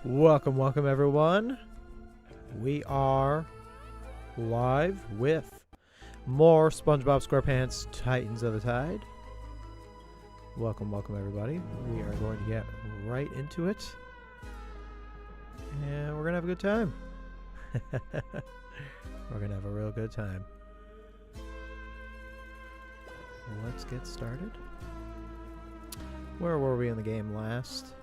Welcome everyone. We are live with more SpongeBob SquarePants Titans of the Tide. Welcome everybody. We are going to get right into it. And we're going to have a good time. We're going to have a real good time. Let's get started. Where were we in the game last?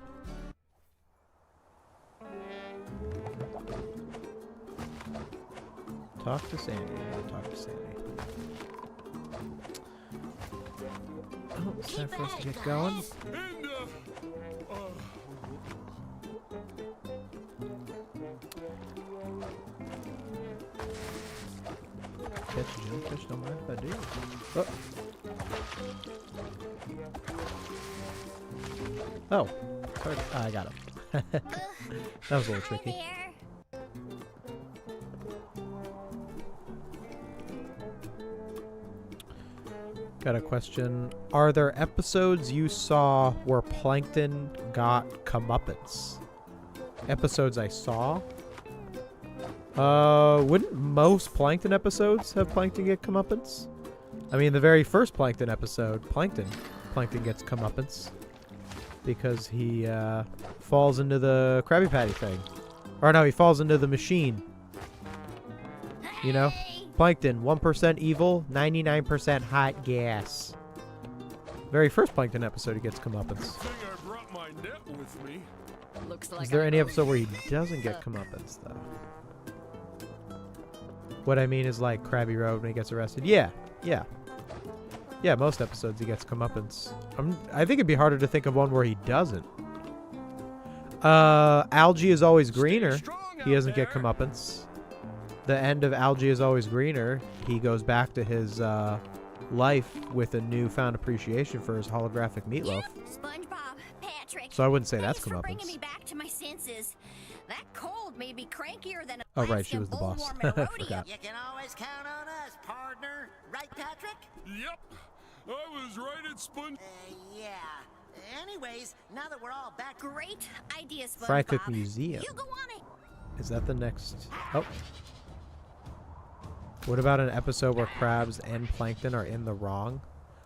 Talk to Sandy. Talk to Sandy. Oh, it's time for us to get going. Catch you, jellyfish, don't mind if I do. Oh. Sorry. I got him. That was a little tricky. Got a question. Are there episodes you saw where Plankton got comeuppance? Episodes I saw? Wouldn't most Plankton episodes have Plankton get comeuppance? I mean, the very first Plankton episode, Plankton gets comeuppance. Because he, falls into the Krabby Patty thing. Or no, he falls into the machine. You know? Plankton, 1% evil, 99% hot gas. Very first Plankton episode he gets comeuppance. Is there any episode where he doesn't get comeuppance, though? What I mean is like Krabby Road when he gets arrested. Yeah, most episodes he gets comeuppance. I think it'd be harder to think of one where he doesn't. Algae is always greener. He doesn't get comeuppance. The end of Algae is always greener. He goes back to his life with a newfound appreciation for his holographic meatloaf. SpongeBob, Patrick. So I wouldn't say that's Thanks for bringing comeuppance. me back to my senses. That cold made me crankier than a Oh right, she was the boss. I forgot. You can always count on us, partner. Right, Patrick? Yep. I was right at Sponge. Yeah. Anyways, now that we're all back... Great idea, SpongeBob. Fry Cook Museum. You go on it. Is that the next? Oh. What about an episode where Krabs and Plankton are in the wrong?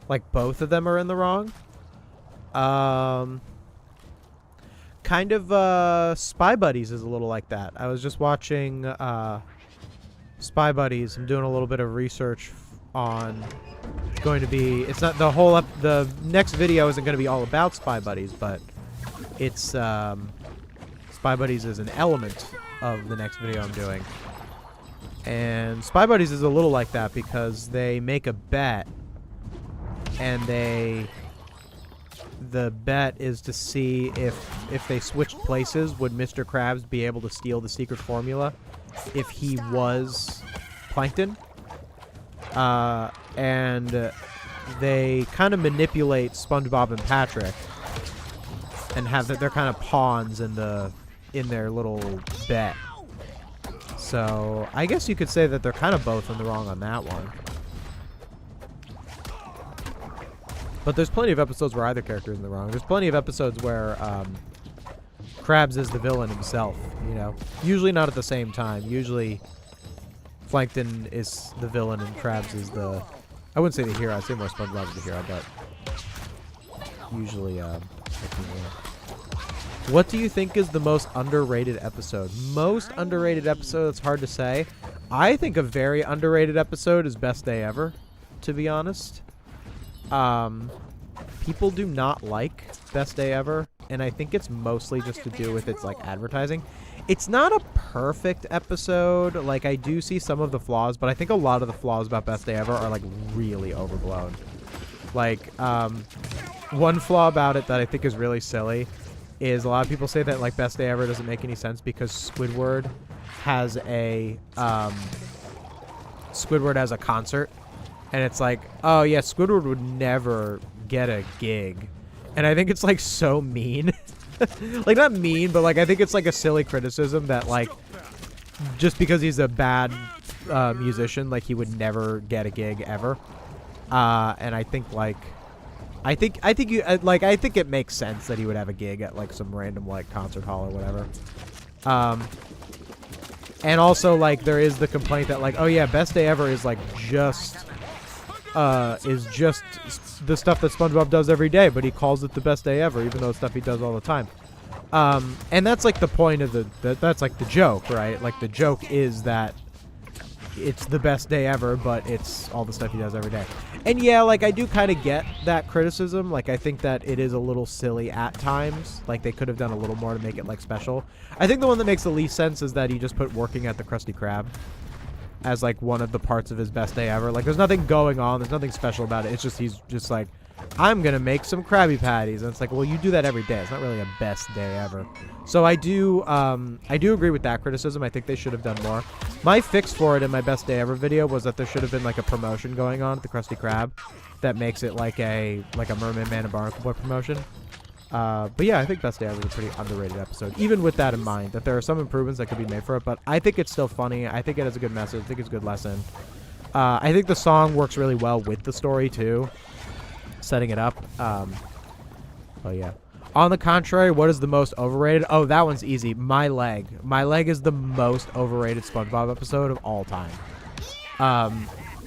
Like both of them are in the wrong? Kind of Spy Buddies is a little like that. I was just watching Spy Buddies. I'm doing a little bit of research on going to be, it's not the whole the next video isn't going to be all about Spy Buddies, but it's Spy Buddies is an element of the next video I'm doing. And Spy Buddies is a little like that because they make a bet, and the bet is to see if they switched places, would Mr. Krabs be able to steal the secret formula if he was Plankton? And they kind of manipulate SpongeBob and Patrick and have that they're kind of pawns in their little bet. So I guess you could say that they're kind of both in the wrong on that one. But there's plenty of episodes where either character is in the wrong. There's plenty of episodes where Krabs is the villain himself, you know. Usually not at the same time. Usually Plankton is the villain and Krabs is the... I wouldn't say the hero. I'd say more SpongeBob is the hero, but usually what do you think is the most underrated episode? Most underrated episode, it's hard to say. I think a very underrated episode is Best Day Ever, to be honest. People do not like Best Day Ever, and I think it's mostly just to do with its like advertising. It's not a perfect episode. Like, I do see some of the flaws, but I think a lot of the flaws about Best Day Ever are like really overblown. Like, one flaw about it that I think is really silly is a lot of people say that like Best Day Ever doesn't make any sense because Squidward has a concert, and it's like, oh yeah, Squidward would never get a gig, and I think it's like so mean. Like, not mean, but like I think it's like a silly criticism that like just because he's a bad musician, like he would never get a gig ever. And I think like I think you like. I think it makes sense that he would have a gig at like some random like concert hall or whatever. And also like there is the complaint that like, oh yeah, best day ever is like just the stuff that SpongeBob does every day, but he calls it the best day ever, even though it's stuff he does all the time. And that's like the point of that's like the joke, right? Like the joke is that it's the best day ever, but it's all the stuff he does every day. And yeah, like I do kind of get that criticism. Like I think that it is a little silly at times. Like they could have done a little more to make it like special. I think the one that makes the least sense is that he just put working at the Krusty Krab as like one of the parts of his best day ever. Like there's nothing going on. There's nothing special about it. It's just he's just like, I'm going to make some Krabby Patties. And it's like, well, you do that every day. It's not really a best day ever. So I do agree with that criticism. I think they should have done more. My fix for it in my best day ever video was that there should have been like a promotion going on at the Krusty Krab that makes it like a Mermaid Man and Barnacle Boy promotion. But yeah, I think best day ever is a pretty underrated episode, even with that in mind, that there are some improvements that could be made for it. But I think it's still funny. I think it has a good message. I think it's a good lesson. I think the song works really well with the story too, setting it up. Oh yeah. On the contrary, what is the most overrated? Oh, that one's easy. My Leg. My Leg is the most overrated SpongeBob episode of all time.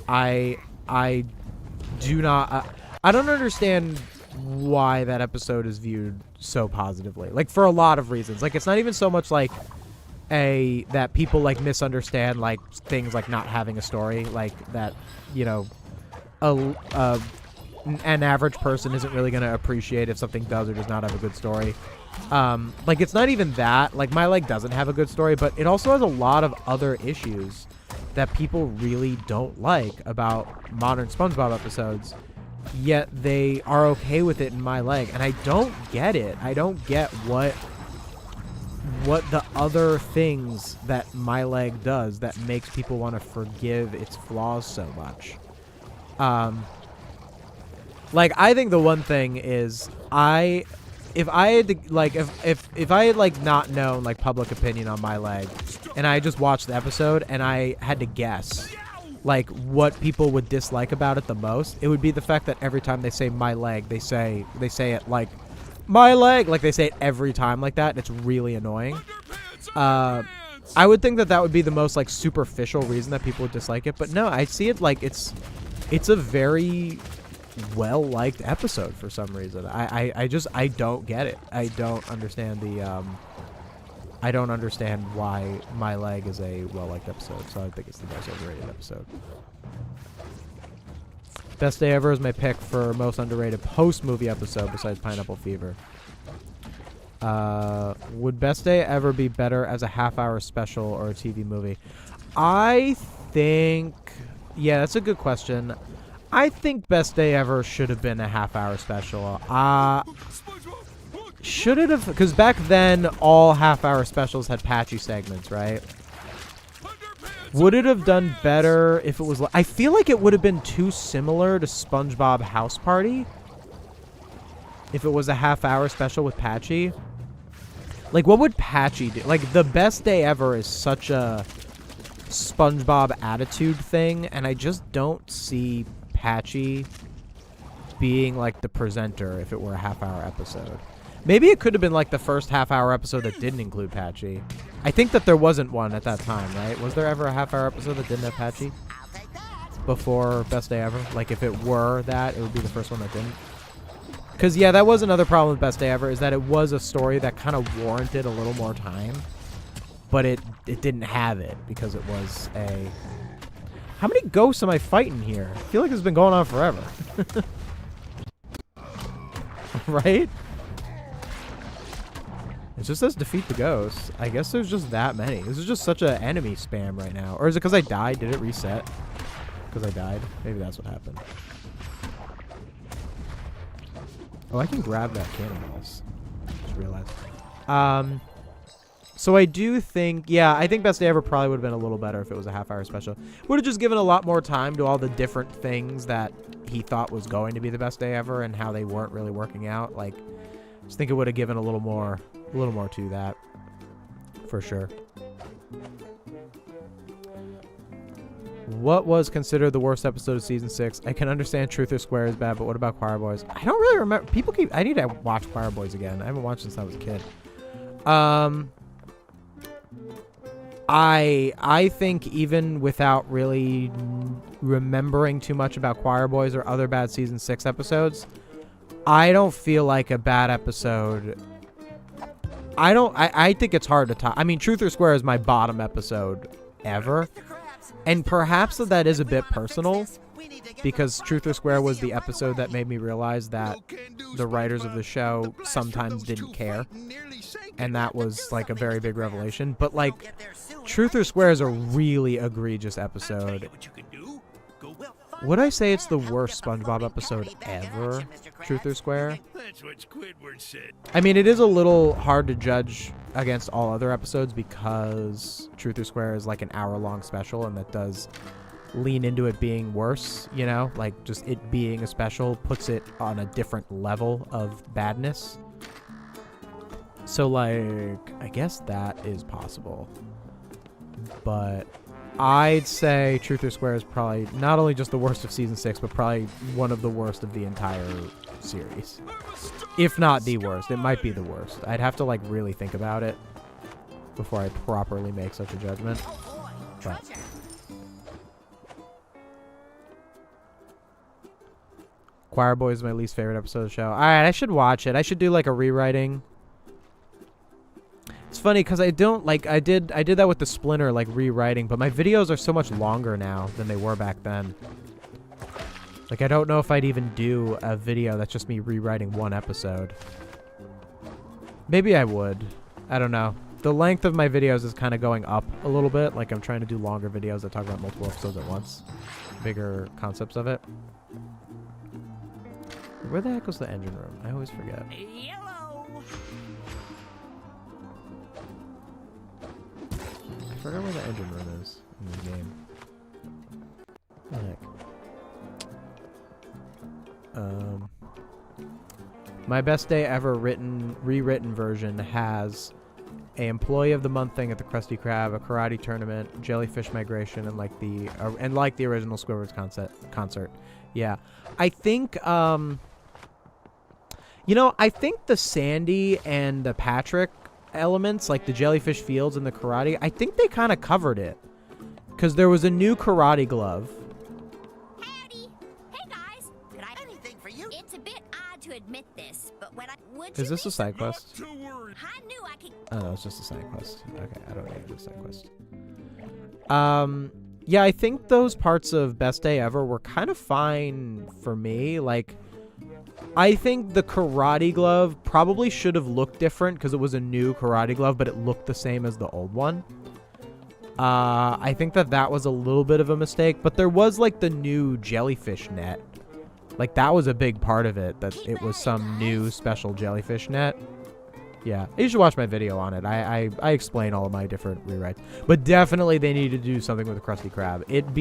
I do not. I don't understand why that episode is viewed so positively. Like for a lot of reasons. Like it's not even so much like that people like misunderstand like things like not having a story, like that, you know, an average person isn't really going to appreciate if something does or does not have a good story. Like it's not even that. Like My Leg doesn't have a good story, but it also has a lot of other issues that people really don't like about modern SpongeBob episodes, yet they are okay with it in My Leg. And I don't get it. I don't get what the other things that My Leg does that makes people want to forgive its flaws so much. Like, I think the one thing is, if I had like not known like public opinion on My Leg, and I just watched the episode and I had to guess like what people would dislike about it the most, it would be the fact that every time they say My Leg, they say it like My Leg, like they say it every time like that, and it's really annoying. I would think that would be the most like superficial reason that people would dislike it, but no, I see it like it's a very well-liked episode for some reason. I don't get it. I don't understand I don't understand why My Leg is a well-liked episode, so I think it's the most overrated episode. Best Day Ever is my pick for most underrated post-movie episode besides Pineapple Fever. Would Best Day Ever be better as a half-hour special or a TV movie? I think... Yeah, that's a good question. I think Best Day Ever should have been a half-hour special. Should it have? Because back then, all half-hour specials had patchy segments, right? Would it have done better if it was... I feel like it would have been too similar to SpongeBob House Party if it was a half-hour special with Patchy. Like, what would Patchy do? Like, the Best Day Ever is such a SpongeBob attitude thing, and I just don't see Patchy being like the presenter if it were a half-hour episode. Maybe it could have been like the first half-hour episode that didn't include Patchy. I think that there wasn't one at that time, right? Was there ever a half-hour episode that didn't have Patchy before Best Day Ever? Like if it were that, it would be the first one that didn't. Because yeah, that was another problem with Best Day Ever, is that it was a story that kind of warranted a little more time, but it didn't have it because it was a... How many ghosts am I fighting here? I feel like this has been going on forever. Right? It just says defeat the ghosts. I guess there's just that many. This is just such an enemy spam right now. Or is it because I died? Did it reset? Because I died? Maybe that's what happened. Oh, I can grab that cannonballs. Just realized. So I do think, yeah, I think Best Day Ever probably would have been a little better if it was a half-hour special. Would have just given a lot more time to all the different things that he thought was going to be the Best Day Ever and how they weren't really working out. Like, I just think it would have given a little more to that, for sure. What was considered the worst episode of season 6? I can understand Truth or Square is bad, but what about Choir Boys? I don't really remember. I need to watch Choir Boys again. I haven't watched since I was a kid. I think even without really remembering too much about Choir Boys or other bad season 6 episodes, I don't feel like a bad episode. I think it's hard to top. I mean, Truth or Square is my bottom episode ever. And perhaps that is a bit personal, because Truth or Square was the episode that made me realize that the writers of the show sometimes didn't care. And that was like a very big revelation. But like, Truth or Square is a really egregious episode. Would I say it's the worst SpongeBob episode ever, Truth or Square? That's what Squidward said. I mean, it is a little hard to judge against all other episodes because Truth or Square is like an hour-long special, and that does lean into it being worse, you know? Like, just it being a special puts it on a different level of badness. So, like, I guess that is possible. But I'd say Truth or Square is probably not only just the worst of season 6, but probably one of the worst of the entire series. If not the worst. It might be the worst. I'd have to like really think about it before I properly make such a judgment. But Choir Boys is my least favorite episode of the show. Alright, I should watch it. I should do like a rewriting. It's funny because I don't like I did that with the Splinter, like rewriting, but my videos are so much longer now than they were back then. Like, I don't know if I'd even do a video that's just me rewriting one episode. Maybe I would. I don't know. The length of my videos is kind of going up a little bit. Like, I'm trying to do longer videos that talk about multiple episodes at once. Bigger concepts of it. Where the heck was the engine room? I always forget. Yellow. I forgot where the engine room is in the game. What the heck? My best day ever rewritten version has a employee of the month thing at the Krusty Krab, a karate tournament, jellyfish migration, and like the original Squidward's concert. Yeah, I think you know, I think the Sandy and the Patrick elements, like the jellyfish fields and the karate, I think they kind of covered it, because there was a new karate glove. Howdy. Hey guys. Could I anything for you? It's a bit odd to admit this, but when I would Is this a side quest? Not to worry. I knew I could. Oh no, it's just a side quest. Okay, I don't need to do a side quest. Yeah, I think those parts of Best Day Ever were kind of fine for me. Like, I think the karate glove probably should have looked different because it was a new karate glove, but it looked the same as the old one. I think that was a little bit of a mistake, but there was like the new jellyfish net. Like, that was a big part of it, that it was some new special jellyfish net. Yeah, you should watch my video on it. I explain all of my different rewrites. But definitely they need to do something with the Krusty Krab. It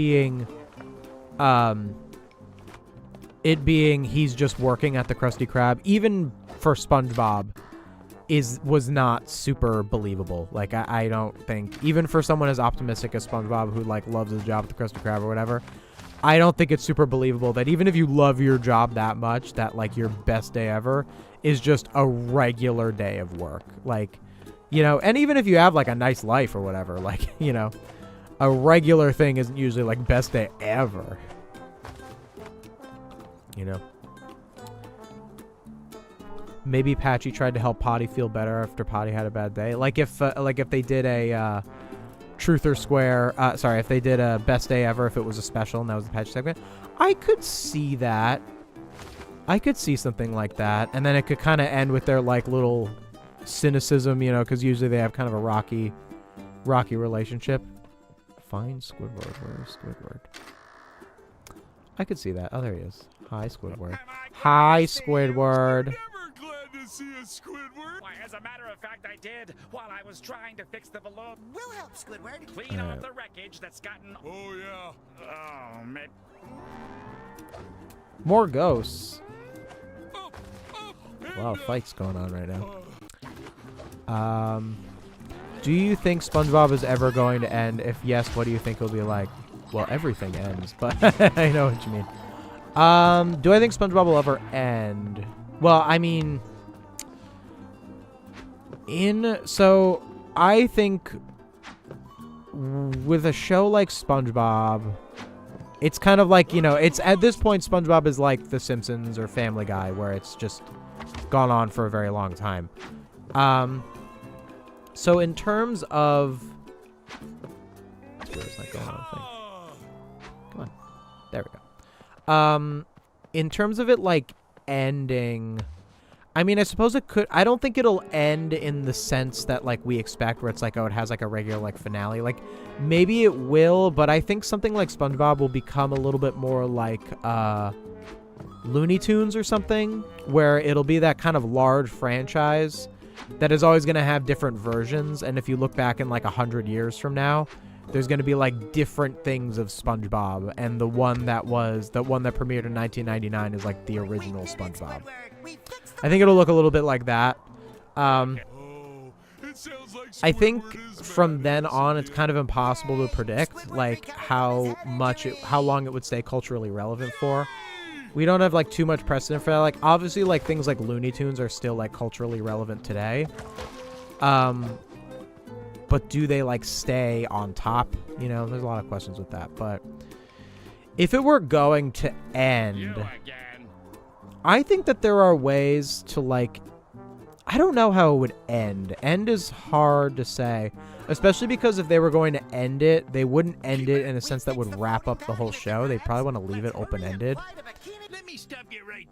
being he's just working at the Krusty Krab, even for SpongeBob, was not super believable. Like, I don't think, even for someone as optimistic as SpongeBob, who like loves his job at the Krusty Krab or whatever, I don't think it's super believable that even if you love your job that much, that like your best day ever is just a regular day of work. Like, you know, and even if you have like a nice life or whatever, like, you know, a regular thing isn't usually like best day ever. You know, maybe Patchy tried to help Potty feel better after Potty had a bad day. Like if they did a Truth or Square, if they did a Best Day Ever, if it was a special and that was the Patchy segment, I could see that. I could see something like that, and then it could kind of end with their like little cynicism, you know, because usually they have kind of a rocky relationship. Find Squidward. Where's Squidward? I could see that. Oh, there he is. Hi, Squidward. Hi, Squidward. Never glad to see a Squidward. Why, as a matter of fact, I did while I was trying to fix the balloon. We'll help, Squidward. Clean off the wreckage that's gotten. Oh yeah. Oh, man. More ghosts. Oh, Wow, fights going on right now. Do you think SpongeBob is ever going to end? If yes, what do you think it'll be like? well, everything ends, but I know what you mean. Do I think SpongeBob will ever end? Well, I mean, so I think with a show like SpongeBob, it's kind of like, you know, it's at this point SpongeBob is like The Simpsons or Family Guy, where it's just gone on for a very long time. So in terms of it's not going on thing. Come on. There we go. In terms of it like ending, I mean, I suppose it could. I don't think it'll end in the sense that like we expect, where it's like, oh, it has like a regular like finale. Like maybe it will, but I think something like SpongeBob will become a little bit more like Looney Tunes or something, where it'll be that kind of large franchise that is always going to have different versions. And if you look back in like 100 years from now, there's going to be like different things of SpongeBob, and the one that premiered in 1999 is like the original SpongeBob. I think it'll look a little bit like that. I think from then on, it's kind of impossible to predict like how long it would stay culturally relevant for. We don't have like too much precedent for that. Like obviously, like things like Looney Tunes are still like culturally relevant today. But do they like stay on top? You know, there's a lot of questions with that. But if it were going to end, I think that there are ways to like, I don't know how it would end. End is hard to say, especially because if they were going to end it, they wouldn't end it in a sense that would wrap up the whole show. They probably want to leave it open-ended.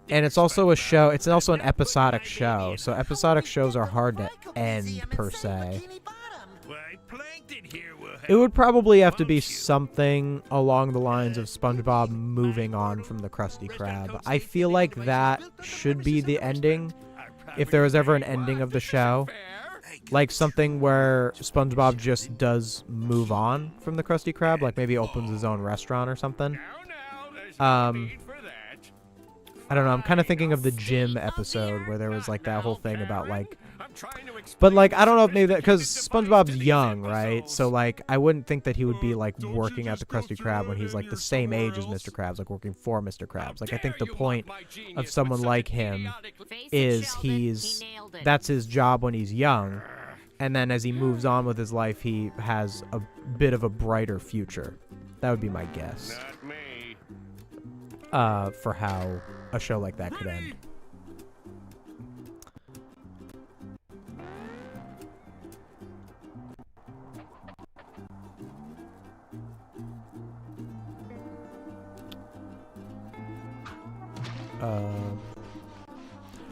And it's also a show. It's also an episodic show. So episodic shows are hard to end per se. It would probably have to be something along the lines of SpongeBob moving on from the Krusty Krab. I feel like that should be the ending, if there was ever an ending of the show. Like something where SpongeBob just does move on from the Krusty Krab, like maybe opens his own restaurant or something. I don't know, I'm kind of thinking of the gym episode where there was like that whole thing about like, but like I don't know if maybe that, because SpongeBob's young, right? So like I wouldn't think that he would be like working at the Krusty Krab when he's like the same age as Mr. Krabs, like working for Mr. Krabs. Like I think the point of someone like him is that's his job when he's young, and then as he moves on with his life, he has a bit of a brighter future. That would be my guess. For how a show like that could end.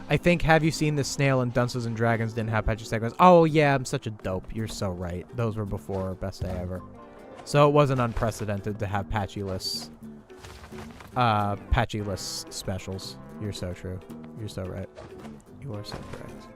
I think, have you seen the snail and Dunces and Dragons didn't have patchy segments? Oh yeah, I'm such a dope. You're so right. Those were before Best Day Ever. So it wasn't unprecedented to have patchy-less specials. You're so true. You're so right. You are so correct.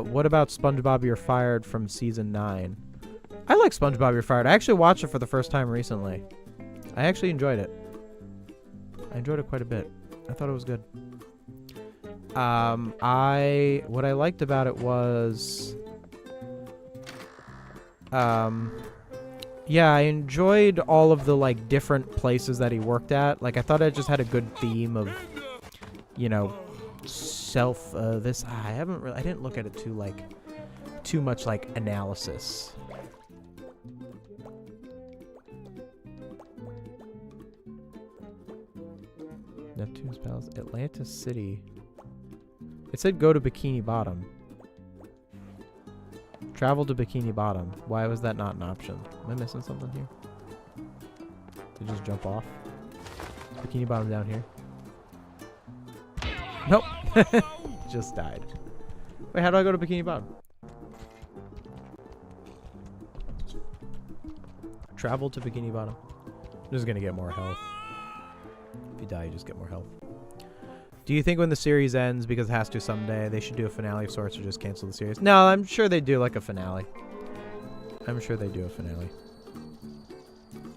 What about SpongeBob You're Fired from season 9? I like SpongeBob You're Fired. I actually watched it for the first time recently. I actually enjoyed it. I enjoyed it quite a bit. I thought it was good. What I liked about it was, yeah, I enjoyed all of the like different places that he worked at. Like I thought it just had a good theme of, you know, I didn't look at it too much like analysis. Neptune's Palace, Atlantis City. It said go to Bikini Bottom. Travel to Bikini Bottom. Why was that not an option? Am I missing something here? Did it just jump off? Is Bikini Bottom down here? Nope. Just died. Wait, how do I go to Bikini Bottom? Travel to Bikini Bottom. I'm just gonna get more health. If you die, you just get more health. Do you think when the series ends, because it has to someday, they should do a finale of sorts or just cancel the series? No, I'm sure they do like a finale. I'm sure they do a finale.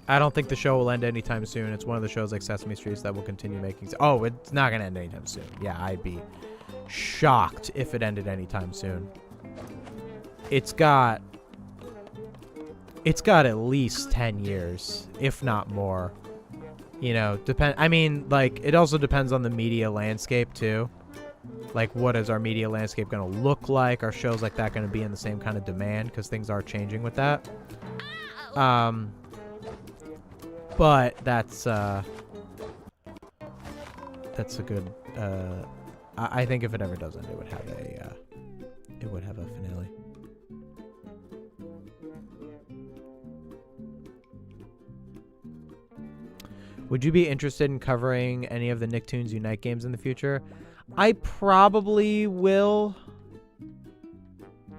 I don't think the show will end anytime soon. It's one of the shows like Sesame Street that will continue making... Oh, it's not going to end anytime soon. Yeah, I'd be shocked if it ended anytime soon. It's got at least 10 years, if not more. You know, I mean, like, it also depends on the media landscape, too. Like, what is our media landscape going to look like? Are shows like that going to be in the same kind of demand? Because things are changing with that. But that's a good, I think if it ever does end, it would have a finale. Would you be interested in covering any of the Nicktoons Unite games in the future? I probably will.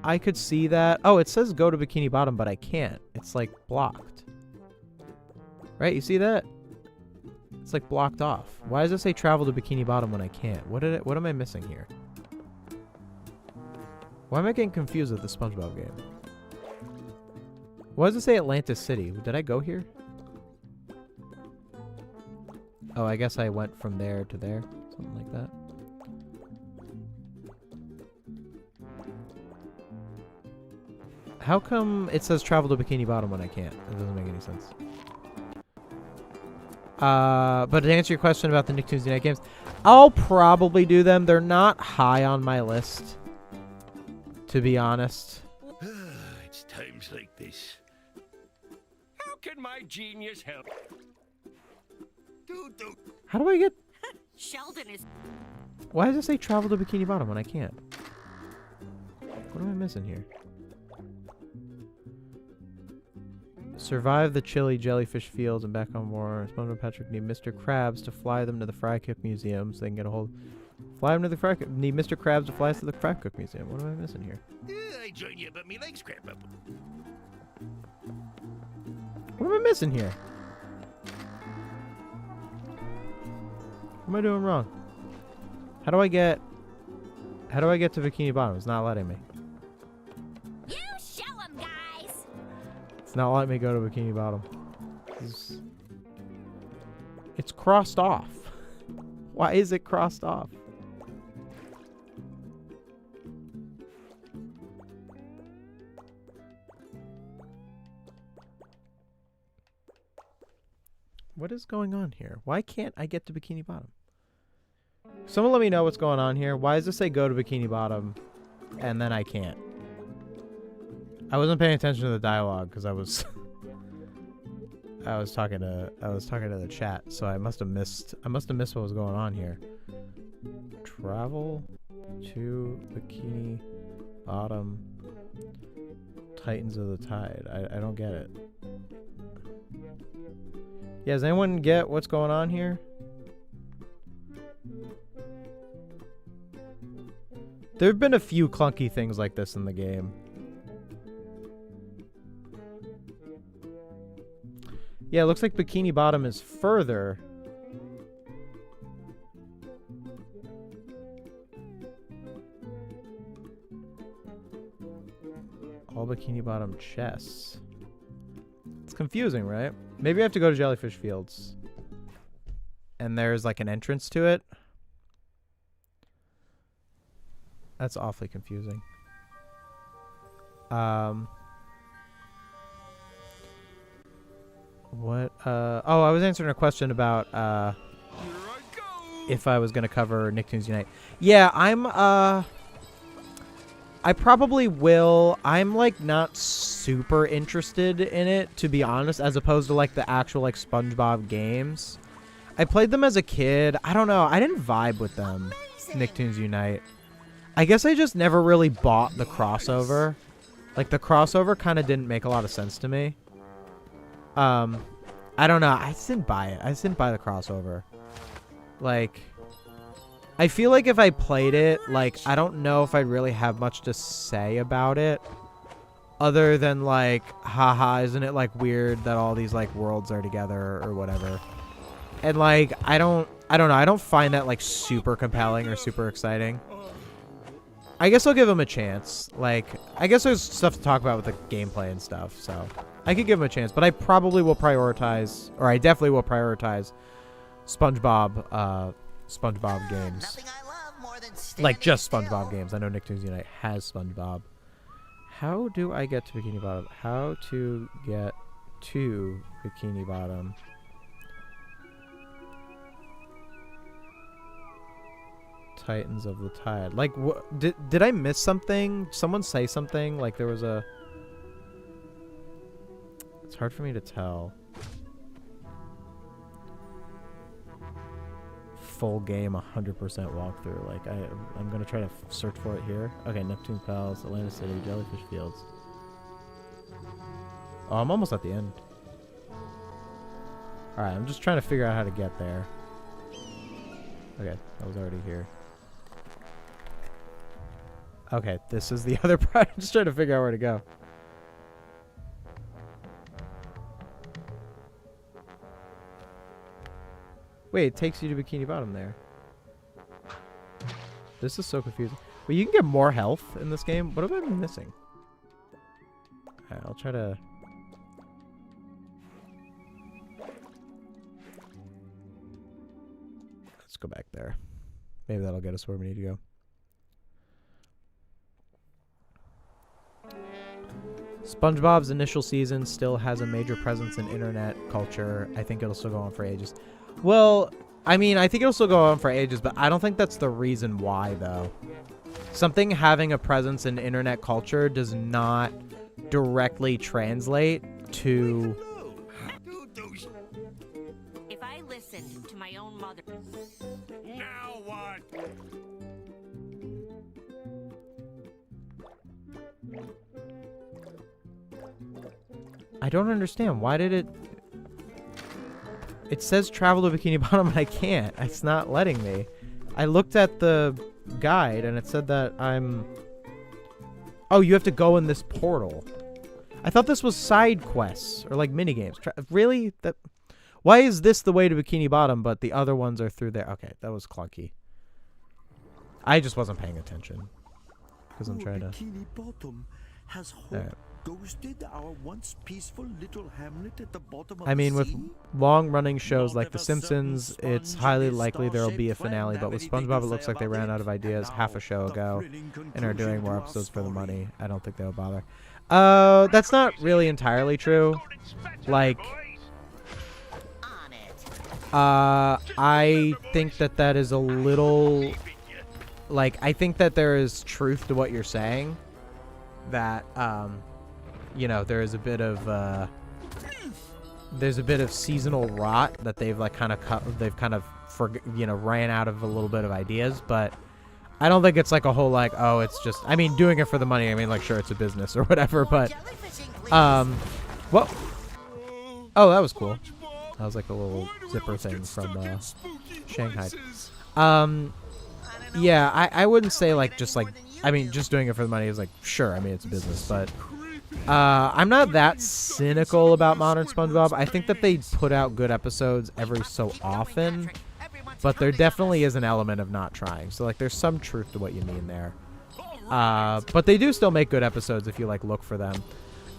I could see that. Oh, it says go to Bikini Bottom, but I can't. It's like blocked. Right? You see that? It's like blocked off. Why does it say travel to Bikini Bottom when I can't? What am I missing here? Why am I getting confused with the SpongeBob game? Why does it say Atlantis City? Did I go here? Oh, I guess I went from there to there. Something like that. How come it says travel to Bikini Bottom when I can't? It doesn't make any sense. But to answer your question about the Nicktoons Unite games, I'll probably do them. They're not high on my list, to be honest. It's times like this. How can my genius help? Dude. How do I get... Sheldon is... Why does it say travel to Bikini Bottom when I can't? What am I missing here? Survive the chilly jellyfish fields and back on war. SpongeBob and Patrick need Mr. Krabs to fly them to the Fry Cook Museum so they can get a hold... Fly them to the Fry Cook... Need Mr. Krabs to fly us to the Fry Cook Museum. What am I missing here? I join you, but me legs cramp up. What am I missing here? What am I doing wrong? How do I get to Bikini Bottom? It's not letting me. You show 'em, guys! It's not letting me go to Bikini Bottom. It's crossed off. Why is it crossed off? What is going on here? Why can't I get to Bikini Bottom? Someone let me know what's going on here. Why does it say go to Bikini Bottom and then I can't? I wasn't paying attention to the dialogue because I was talking to the chat, so I must have missed what was going on here. Travel to Bikini Bottom. Titans of the Tide. I don't get it. Yeah, does anyone get what's going on here? There have been a few clunky things like this in the game. Yeah, it looks like Bikini Bottom is further. All Bikini Bottom chests. It's confusing, right? Maybe I have to go to Jellyfish Fields. And there's like an entrance to it. That's awfully confusing. What? Oh, I was answering a question about if I was gonna cover Nicktoons Unite. Yeah, I probably will. I'm like not super interested in it, to be honest, as opposed to like the actual like SpongeBob games. I played them as a kid. I don't know. I didn't vibe with them. Nicktoons Unite. I guess I just never really bought the crossover. Like the crossover kind of didn't make a lot of sense to me. I don't know. I just didn't buy it. I just didn't buy the crossover. Like, I feel like if I played it, like, I don't know if I'd really have much to say about it. Other than, like, haha, isn't it, like, weird that all these, like, worlds are together or whatever. And, like, I don't I don't know. I don't find that like super compelling or super exciting. I guess I'll give him a chance. Like, I guess there's stuff to talk about with the gameplay and stuff, so I could give him a chance. But I probably will prioritize, or I definitely will prioritize SpongeBob, SpongeBob games. Nothing I love more than Like standing just still. SpongeBob games. I know Nicktoons Unite has SpongeBob. How do I get to Bikini Bottom? How to get to Bikini Bottom? Titans of the Tide. Like, did I miss something? Someone say something? Like there was a... It's hard for me to tell. Full game 100% walkthrough. Like I'm gonna try to search for it here. Okay, Neptune Palace, Atlantis City, Jellyfish Fields. Oh, I'm almost at the end. Alright, I'm just trying to figure out how to get there. Okay, I was already here. Okay, this is the other part. I'm just trying to figure out where to go. Wait, it takes you to Bikini Bottom there. This is so confusing. Wait, you can get more health in this game? What have I been missing? Alright, I'll try to... Let's go back there. Maybe that'll get us where we need to go. SpongeBob's initial season still has a major presence in internet culture. I think it'll still go on for ages. Well, I mean, I think it'll still go on for ages, but I don't think that's the reason why, though. Something having a presence in internet culture does not directly translate to... If I listened to my own mother... Now what? I don't understand. Why did it... It says travel to Bikini Bottom, and I can't. It's not letting me. I looked at the guide, and it said that I'm... Oh, you have to go in this portal. I thought this was side quests, or like minigames. Really? That... Why is this the way to Bikini Bottom, but the other ones are through there? Okay, that was clunky. I just wasn't paying attention. Because I'm trying to... Bikini Bottom has Alright. ghosted our once peaceful little hamlet at the bottom of I mean, the with sea? long-running shows like The Not if a certain Simpsons, it's sponge highly and his likely there will be a star-shaped finale, friend but with have anything SpongeBob, to it looks say like they about ran it? out of ideas And half a now, show the ago thrilling and are doing conclusion more to our episodes for the story. money. I don't think they'll bother. That's not really entirely true. Like, On it. I think that is a little... Like, I think that there is truth to what you're saying. That, you know, there is a bit of, there's a bit of seasonal rot that they've, like, kind of, you know, ran out of a little bit of ideas, but I don't think it's, like, a whole, like, oh, it's just, I mean, doing it for the money, I mean, like, sure, it's a business or whatever, but, well, oh, that was cool. That was, like, a little zipper thing from, Shanghai. Yeah, I wouldn't say, like, just, like, I mean, just doing it for the money is, like, sure, I mean, it's a business, but I'm not that cynical about modern SpongeBob. I think that they put out good episodes every so often, but there definitely is an element of not trying. So, like, there's some truth to what you mean there. But they do still make good episodes if you, like, look for them.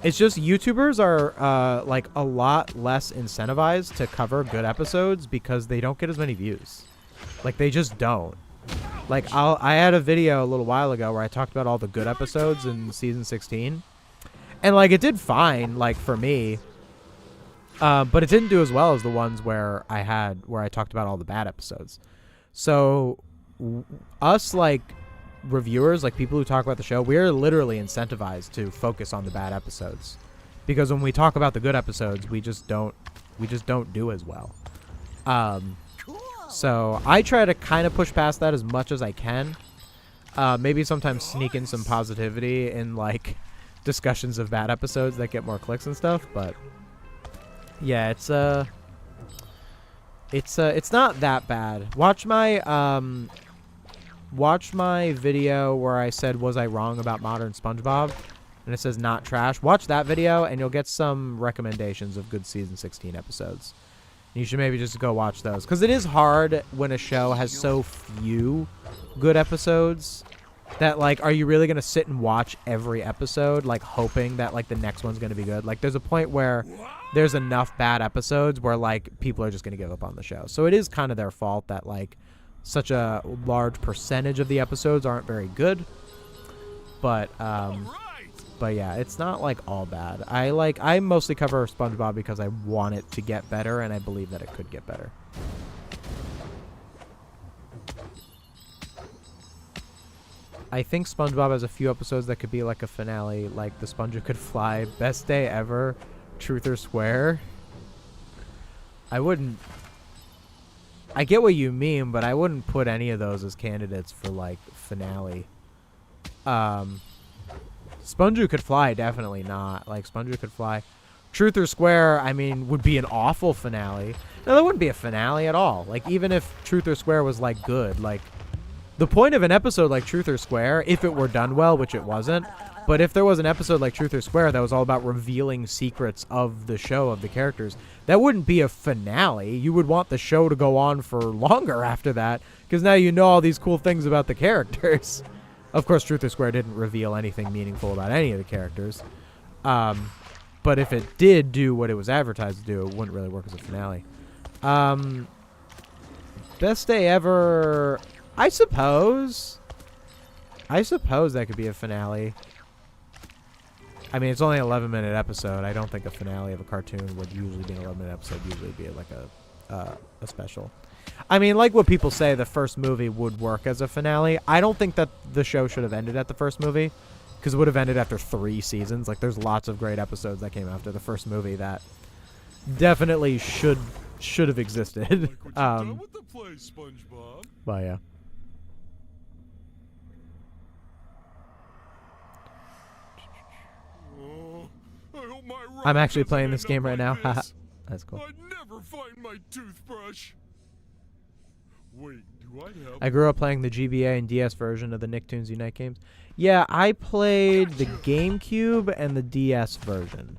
It's just YouTubers are, like, a lot less incentivized to cover good episodes because they don't get as many views. Like, they just don't. Like, I had a video a little while ago where I talked about all the good episodes in season 16. And, like, it did fine, like, for me. But it didn't do as well as the ones where I talked about all the bad episodes. So, us, like, reviewers, like, people who talk about the show, we're literally incentivized to focus on the bad episodes. Because when we talk about the good episodes, we just don't do as well. So I try to kind of push past that as much as I can. Maybe sometimes sneak in some positivity in, like, discussions of bad episodes that get more clicks and stuff. But yeah, it's not that bad. Watch my video where I said, was I wrong about modern SpongeBob? And it says not trash. Watch that video and you'll get some recommendations of good season 16 episodes. You should maybe just go watch those. Because it is hard when a show has so few good episodes that, like, are you really going to sit and watch every episode, like, hoping that, like, the next one's going to be good? Like, there's a point where there's enough bad episodes where, like, people are just going to give up on the show. So it is kind of their fault that, like, such a large percentage of the episodes aren't very good. But yeah, it's not, like, all bad. I mostly cover SpongeBob because I want it to get better, and I believe that it could get better. I think SpongeBob has a few episodes that could be like a finale, like The Sponge Who Could Fly, Best Day Ever, Truth or Swear. I get what you mean, but I wouldn't put any of those as candidates for, like, finale. Sponge Who Could Fly, definitely not. Like, Sponge Who Could Fly. Truth or Swear, I mean, would be an awful finale. No, that wouldn't be a finale at all. Like, even if Truth or Swear was, like, good, like, the point of an episode like Truth or Swear, if it were done well, which it wasn't, but if there was an episode like Truth or Swear that was all about revealing secrets of the show, of the characters, that wouldn't be a finale. You would want the show to go on for longer after that, because now you know all these cool things about the characters. Of course, Truth or Swear didn't reveal anything meaningful about any of the characters. But if it did do what it was advertised to do, it wouldn't really work as a finale. Best Day Ever, I suppose that could be a finale. I mean, it's only an 11-minute episode. I don't think a finale of a cartoon would usually be an 11-minute episode. Usually be like a special. I mean, like what people say, the first movie would work as a finale. I don't think that the show should have ended at the first movie, because it would have ended after 3 seasons. Like, there's lots of great episodes that came after the first movie that definitely should have existed. Like what you done with the play, SpongeBob? But yeah. I'm actually playing this game right now. Haha. That's cool. I'd never find my toothbrush. Wait, do I have... I grew up playing the GBA and DS version of the Nicktoons Unite games. Yeah, I played the GameCube and the DS version.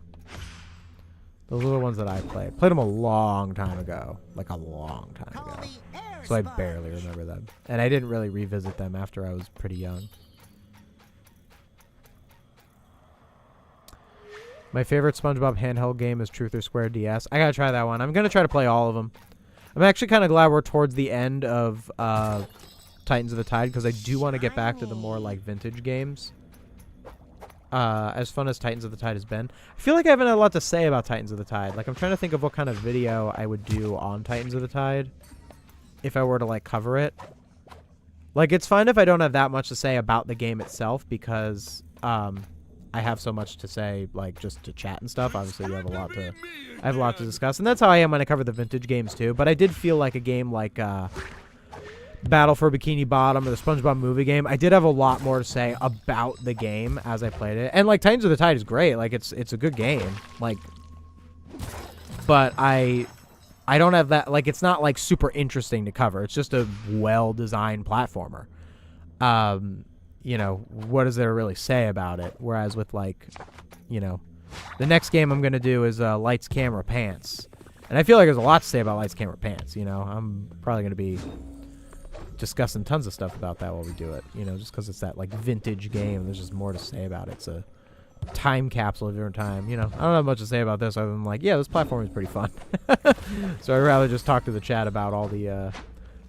Those are the ones that I played. Played them a long time ago. Like a long time ago. So I barely remember them. And I didn't really revisit them after I was pretty young. My favorite SpongeBob handheld game is Truth or Square DS. I gotta try that one. I'm gonna try to play all of them. I'm actually kind of glad we're towards the end of Titans of the Tide, because I do want to get back to the more, like, vintage games. As fun as Titans of the Tide has been. I feel like I haven't had a lot to say about Titans of the Tide. Like, I'm trying to think of what kind of video I would do on Titans of the Tide if I were to, like, cover it. Like, it's fine if I don't have that much to say about the game itself, because I have so much to say, like, just to chat and stuff. Obviously, you have I have a lot to discuss, and that's how I am when I cover the vintage games too. But I did feel like a game like Battle for Bikini Bottom or the SpongeBob movie game, I did have a lot more to say about the game as I played it. And, like, Titans of the Tide is great. Like, it's a good game. Like, but I don't have that, like, it's not, like, super interesting to cover. It's just a well-designed platformer. You know, what does there really say about it? Whereas with, like, you know, the next game I'm going to do is Lights, Camera, Pants. And I feel like there's a lot to say about Lights, Camera, Pants, you know. I'm probably going to be discussing tons of stuff about that while we do it, you know, just because it's that, like, vintage game. There's just more to say about it. It's a time capsule of your time, you know. I don't have much to say about this other than, like, yeah, this platform is pretty fun. So I'd rather just talk to the chat about all the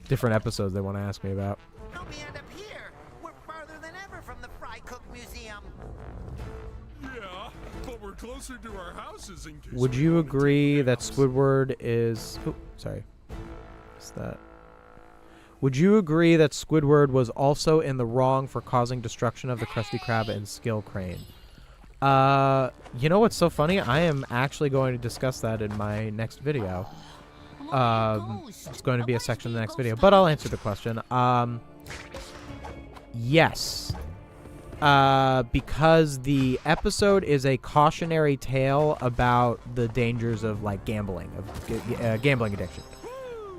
different episodes they want to ask me about. How'd we end up here? We're farther than ever from the Fry Cook Museum. Yeah, but we're closer to our houses in case... Would you agree that Squidward is... Oh, sorry. What's that? Would you agree that Squidward was also in the wrong for causing destruction of the Krusty Krab and Skill Crane? You know what's so funny? I am actually going to discuss that in my next video. It's going to be a section in the next video, but I'll answer the question. Yes. Because the episode is a cautionary tale about the dangers of, like, gambling, of gambling addiction.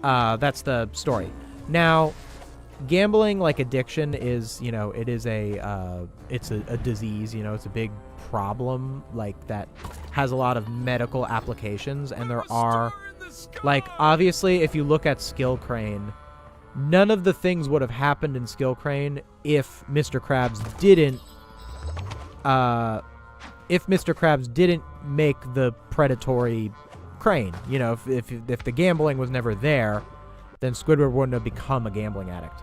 That's the story. Now, gambling, like, addiction is, you know, it is it's a disease, you know, it's a big problem, like, that has a lot of medical applications, and there are Like, obviously, if you look at Skill Crane, none of the things would have happened in Skill Crane if Mr. Krabs didn't make the predatory crane. You know, if the gambling was never there, then Squidward wouldn't have become a gambling addict.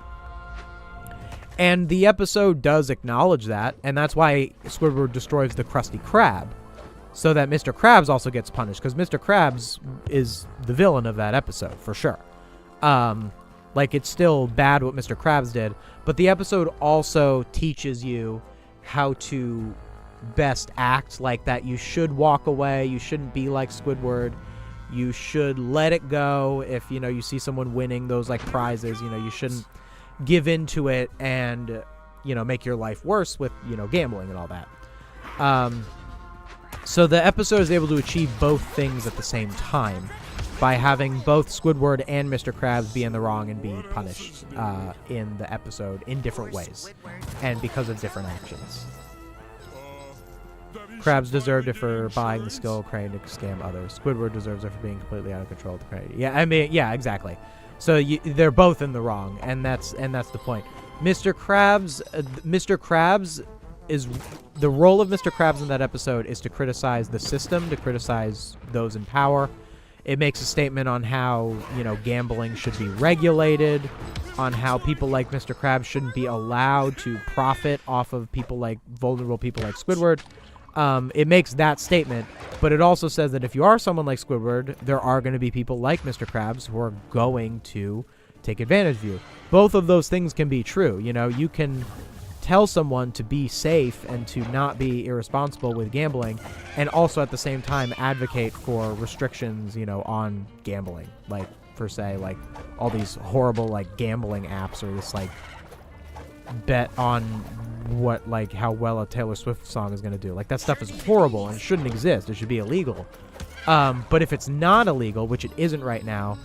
And the episode does acknowledge that, and that's why Squidward destroys the Krusty Krab, so that Mr. Krabs also gets punished, because Mr. Krabs is the villain of that episode, for sure. Like, it's still bad what Mr. Krabs did, but the episode also teaches you how to best act, like that you should walk away, you shouldn't be like Squidward, you should let it go if, you know, you see someone winning those, like, prizes, you know, you shouldn't give into it and, you know, make your life worse with, you know, gambling and all that. So the episode is able to achieve both things at the same time by having both Squidward and Mr. Krabs be in the wrong and be punished in the episode in different ways and because of different actions. Krabs deserved it for buying the skill crane to scam others. Squidward deserves it for being completely out of control of the crane. Yeah, I mean, yeah, exactly. So they're both in the wrong, and that's the point. Mr. Krabs is the role of Mr. Krabs in that episode is to criticize the system, to criticize those in power. It makes a statement on how, you know, gambling should be regulated, on how people like Mr. Krabs shouldn't be allowed to profit off of people like vulnerable people like Squidward. It makes that statement, but it also says that if you are someone like Squidward, there are going to be people like Mr. Krabs who are going to take advantage of you. Both of those things can be true. You know, you can tell someone to be safe and to not be irresponsible with gambling, and also at the same time advocate for restrictions, you know, on gambling. Like, per se, like all these horrible, like, gambling apps or this, like, bet on what, like, how well a Taylor Swift song is going to do. Like, that stuff is horrible and shouldn't exist. It should be illegal. But if it's not illegal, which it isn't right now,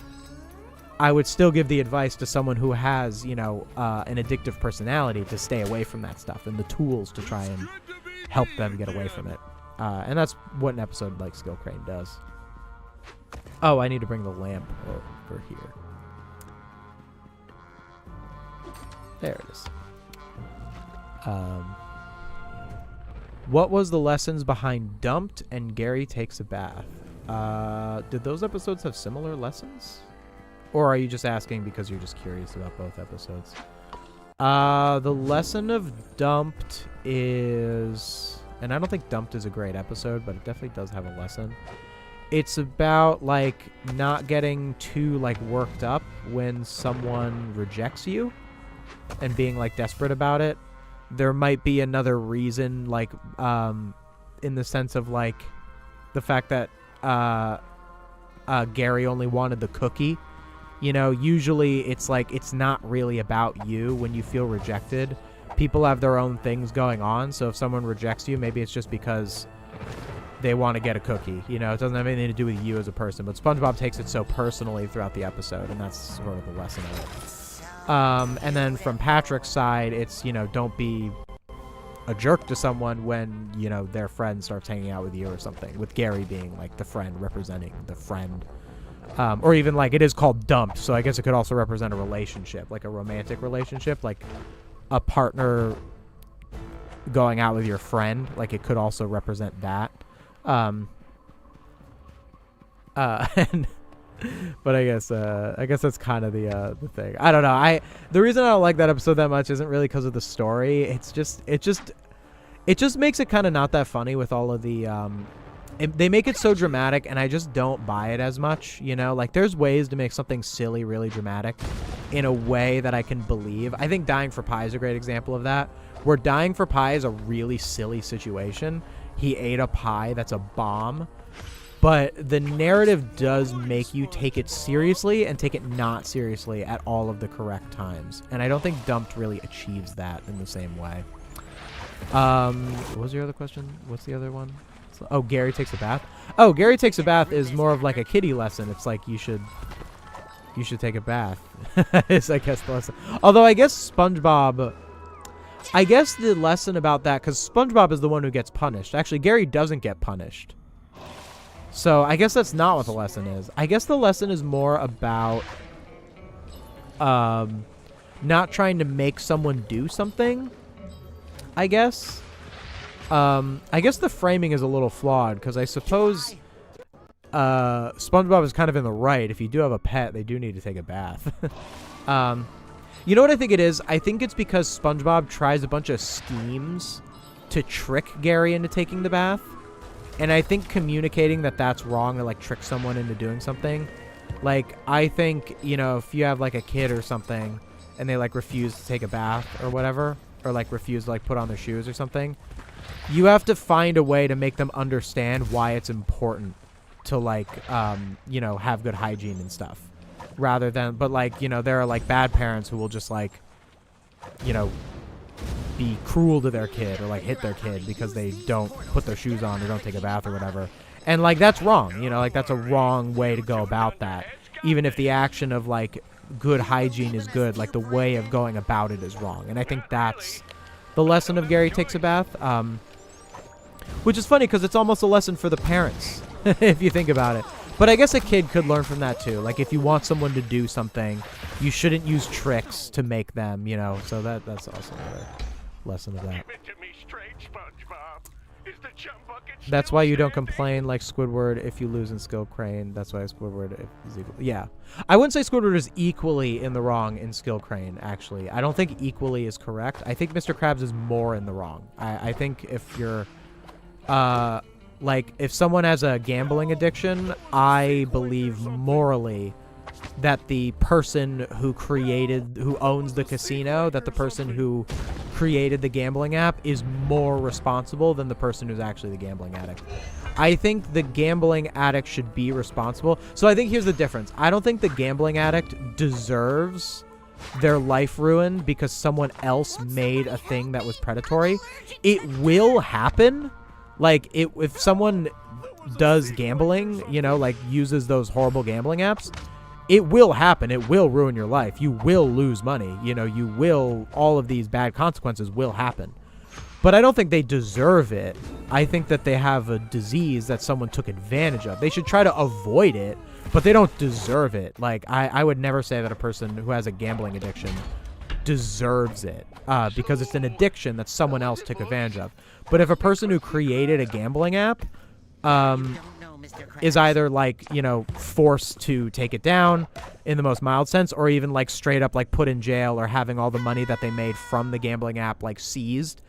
I would still give the advice to someone who has, you know, an addictive personality to stay away from that stuff and the tools to try and help them get away from it. And that's what an episode like Skill Crane does. Oh, I need to bring the lamp over here. There it is. What was the lessons behind Dumped and Gary Takes a Bath? Did those episodes have similar lessons? Or are you just asking because you're just curious about both episodes? The lesson of Dumped is... And I don't think Dumped is a great episode, but it definitely does have a lesson. It's about, like, not getting too, like, worked up when someone rejects you and being, like, desperate about it. There might be another reason, like, in the sense of, like, the fact that Gary only wanted the cookie. You know, usually it's like, it's not really about you when you feel rejected. People have their own things going on, so if someone rejects you, maybe it's just because they want to get a cookie. You know, it doesn't have anything to do with you as a person, but SpongeBob takes it so personally throughout the episode, and that's sort of the lesson of it. And then from Patrick's side, it's, you know, don't be a jerk to someone when, you know, their friend starts hanging out with you or something, with Gary being, like, the friend representing the friend. Or even, like, it is called Dumped, so I guess it could also represent a relationship, like a romantic relationship, like a partner going out with your friend. Like, it could also represent that. But I guess that's kind of the thing. I don't know. The reason I don't like that episode that much isn't really because of the story. It just makes it kind of not that funny with all of the they make it so dramatic, and I just don't buy it as much, you know? Like, there's ways to make something silly really dramatic in a way that I can believe. I think Dying for Pie is a great example of that, where Dying for Pie is a really silly situation. He ate a pie that's a bomb, but the narrative does make you take it seriously and take it not seriously at all of the correct times. And I don't think Dumped really achieves that in the same way. What was your other question? What's the other one? Oh, Gary Takes a Bath. Oh, Gary Takes a Bath is more of like a kiddie lesson. It's like you should take a bath. Is, I guess, the lesson. Although I guess SpongeBob, I guess the lesson about that, because SpongeBob is the one who gets punished. Actually, Gary doesn't get punished. So I guess that's not what the lesson is. I guess the lesson is more about not trying to make someone do something, I guess. I guess the framing is a little flawed, because I suppose SpongeBob is kind of in the right. If you do have a pet, they do need to take a bath. You know what I think it is? I think it's because SpongeBob tries a bunch of schemes to trick Gary into taking the bath. And I think communicating that that's wrong, or like trick someone into doing something. Like, I think, you know, if you have like a kid or something and they like refuse to take a bath or whatever, or like refuse to like put on their shoes or something, you have to find a way to make them understand why it's important to like, you know, have good hygiene and stuff. Rather than, but like, you know, there are like bad parents who will just like, you know, be cruel to their kid or like hit their kid because they don't put their shoes on or don't take a bath or whatever. And like, that's wrong, you know, like that's a wrong way to go about that. Even if the action of like good hygiene is good, like the way of going about it is wrong. And I think that's the lesson of Gary Takes a Bath. Which is funny because it's almost a lesson for the parents, if you think about it. But I guess a kid could learn from that too. Like if you want someone to do something, you shouldn't use tricks to make them, you know. So that's also another lesson of that. Give it to me straight, SpongeBob. Is the chum bucket That's still why you don't standing? complain like Squidward if you lose in Skill Crane. That's why Squidward is equal. Yeah. I wouldn't say Squidward is equally in the wrong in Skill Crane, actually. I don't think equally is correct. I think Mr. Krabs is more in the wrong. I think if you're... like, if someone has a gambling addiction, I believe morally that the person who owns the casino, that the person who created the gambling app is more responsible than the person who's actually the gambling addict. I think the gambling addict should be responsible. So I think here's the difference. I don't think the gambling addict deserves their life ruined because someone else made a thing that was predatory. It will happen. Like, if someone does gambling, you know, like uses those horrible gambling apps, it will happen. It will ruin your life. You will lose money. You know, you will, all of these bad consequences will happen. But I don't think they deserve it. I think that they have a disease that someone took advantage of. They should try to avoid it, but they don't deserve it. Like, I would never say that a person who has a gambling addiction deserves it because it's an addiction that someone else took advantage of. But if a person who created a gambling app is either like, you know, forced to take it down in the most mild sense, or even like straight up like put in jail or having all the money that they made from the gambling app like seized,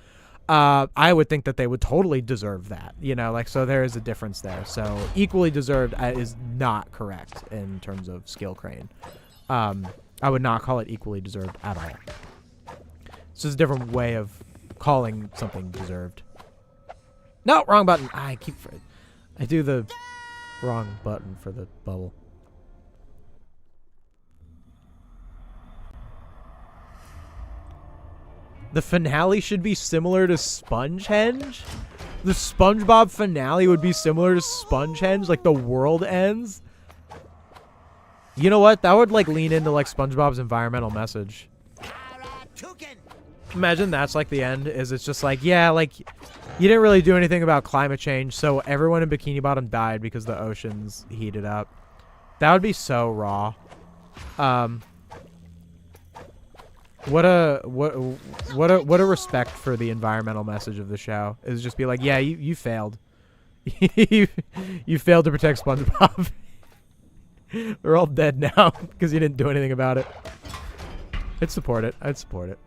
I would think that they would totally deserve that, you know, like, so there is a difference there. So equally deserved is not correct in terms of Skill Crane. I would not call it equally deserved at all. It's just a different way of calling something deserved. No, wrong button. I do the wrong button for the bubble. The finale should be similar to Spongehenge? The SpongeBob finale would be similar to Spongehenge? Like the world ends? You know what? That would like lean into like SpongeBob's environmental message. Imagine that's like the end, is it's just like, yeah, like you didn't really do anything about climate change, so everyone in Bikini Bottom died because the oceans heated up. That would be so raw. What a respect for the environmental message of the show. Is just be like, yeah, you failed. you failed to protect SpongeBob. They're all dead now because you didn't do anything about it. I'd support it. I'd support it.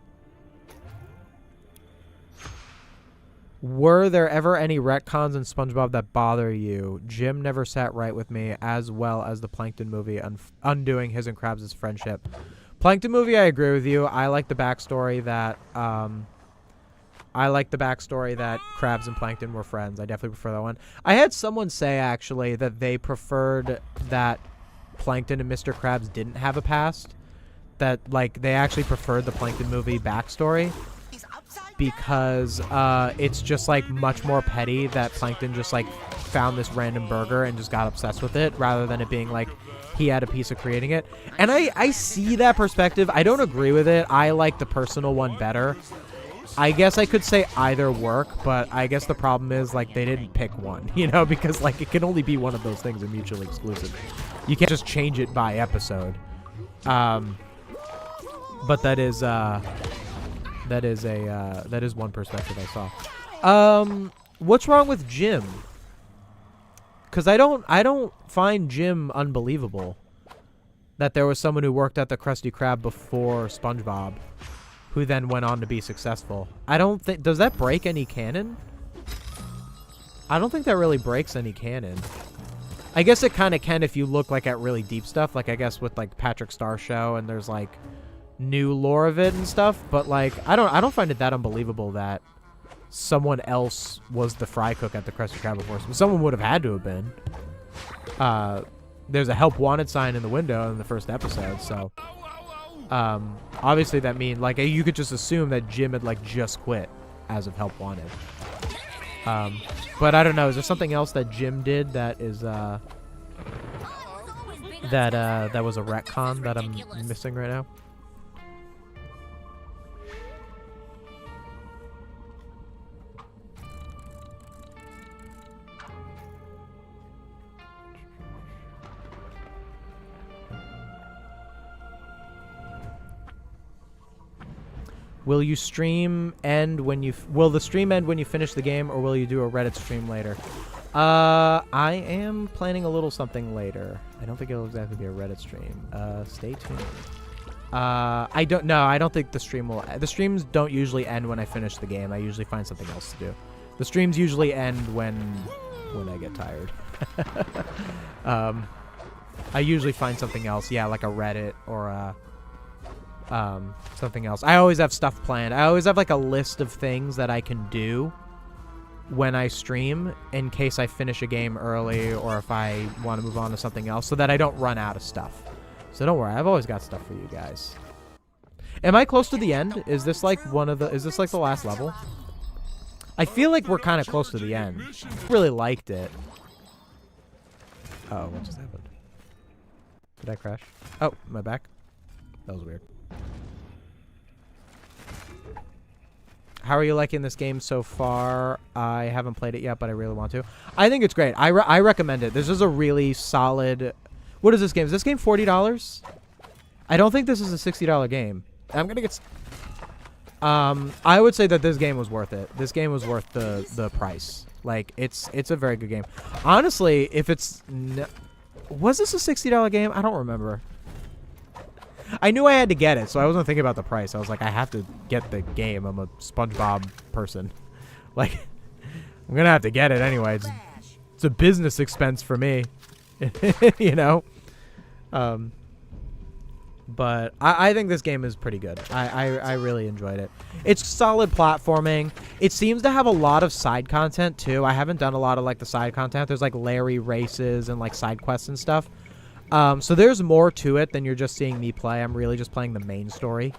Were there ever any retcons in SpongeBob that bother you? Jim never sat right with me, as well as the Plankton movie undoing his and Krabs' friendship. Plankton movie, I agree with you. I like the backstory that Krabs and Plankton were friends. I definitely prefer that one. I had someone say actually that they preferred that Plankton and Mr. Krabs didn't have a past. That like they actually preferred the Plankton movie backstory. Because it's just like much more petty that Plankton just like found this random burger and just got obsessed with it, rather than it being like he had a piece of creating it. And I see that perspective. I don't agree with it. I like the personal one better. I guess I could say either work, but I guess the problem is, like, they didn't pick one, you know, because, like, it can only be one of those things and mutually exclusive. You can't just change it by episode. But that is one perspective I saw. What's wrong with Jim? Because I don't find Jim unbelievable. That there was someone who worked at the Krusty Krab before SpongeBob, who then went on to be successful. I don't think... Does that break any canon? I don't think that really breaks any canon. I guess it kind of can if you look, like, at really deep stuff. Like, I guess with, like, Patrick Star Show and there's, like, new lore of it and stuff. But, like, I don't find it that unbelievable that someone else was the fry cook at the Krusty Krab before. Someone would have had to have been. There's a help wanted sign in the window in the first episode, so... obviously that means, like, you could just assume that Jim had, like, just quit as of help wanted. But I don't know, is there something else that Jim did that is, that was a retcon that I'm missing right now? Will you stream end when you... will the stream end when you finish the game, or will you do a Reddit stream later? I am planning a little something later. I don't think it'll exactly be a Reddit stream. Stay tuned. I don't know. I don't think the stream will... The streams don't usually end when I finish the game. I usually find something else to do. The streams usually end when I get tired. I usually find something else. Yeah, like a Reddit or a... something else. I always have stuff planned. I always have, like, a list of things that I can do when I stream in case I finish a game early or if I want to move on to something else so that I don't run out of stuff. So don't worry. I've always got stuff for you guys. Am I close to the end? Is this, like, is this, like, the last level? I feel like we're kind of close to the end. Really liked it. Uh-oh, what just happened? Did I crash? Oh, am I back? That was weird. How are you liking this game so far? I haven't played it yet, but I really want to. I think it's great. I recommend it. This is a really solid... What is this game? Is this game $40? I don't think this is a $60 game. I'm going to get... I would say that this game was worth it. This game was worth the price. Like, it's a very good game. Honestly, if it's... Was this a $60 game? I don't remember. I knew I had to get it, so I wasn't thinking about the price. I was like, I have to get the game. I'm a SpongeBob person. Like, I'm going to have to get it anyway. It's a business expense for me. You know? But I think this game is pretty good. I really enjoyed it. It's solid platforming. It seems to have a lot of side content, too. I haven't done a lot of, like, the side content. There's, like, Larry races and, like, side quests and stuff. So there's more to it than you're just seeing me play. I'm really just playing the main story.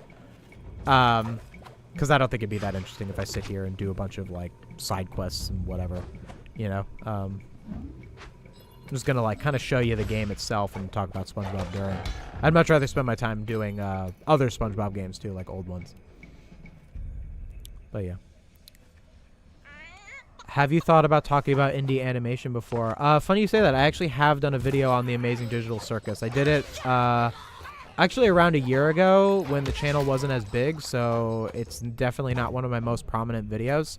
Because I don't think it'd be that interesting if I sit here and do a bunch of, like, side quests and whatever, you know? I'm just gonna, like, kind of show you the game itself and talk about SpongeBob during. I'd much rather spend my time doing other SpongeBob games, too, like old ones. But, yeah. Have you thought about talking about indie animation before? Funny you say that. I actually have done a video on the Amazing Digital Circus. I did it actually around a year ago when the channel wasn't as big, so it's definitely not one of my most prominent videos.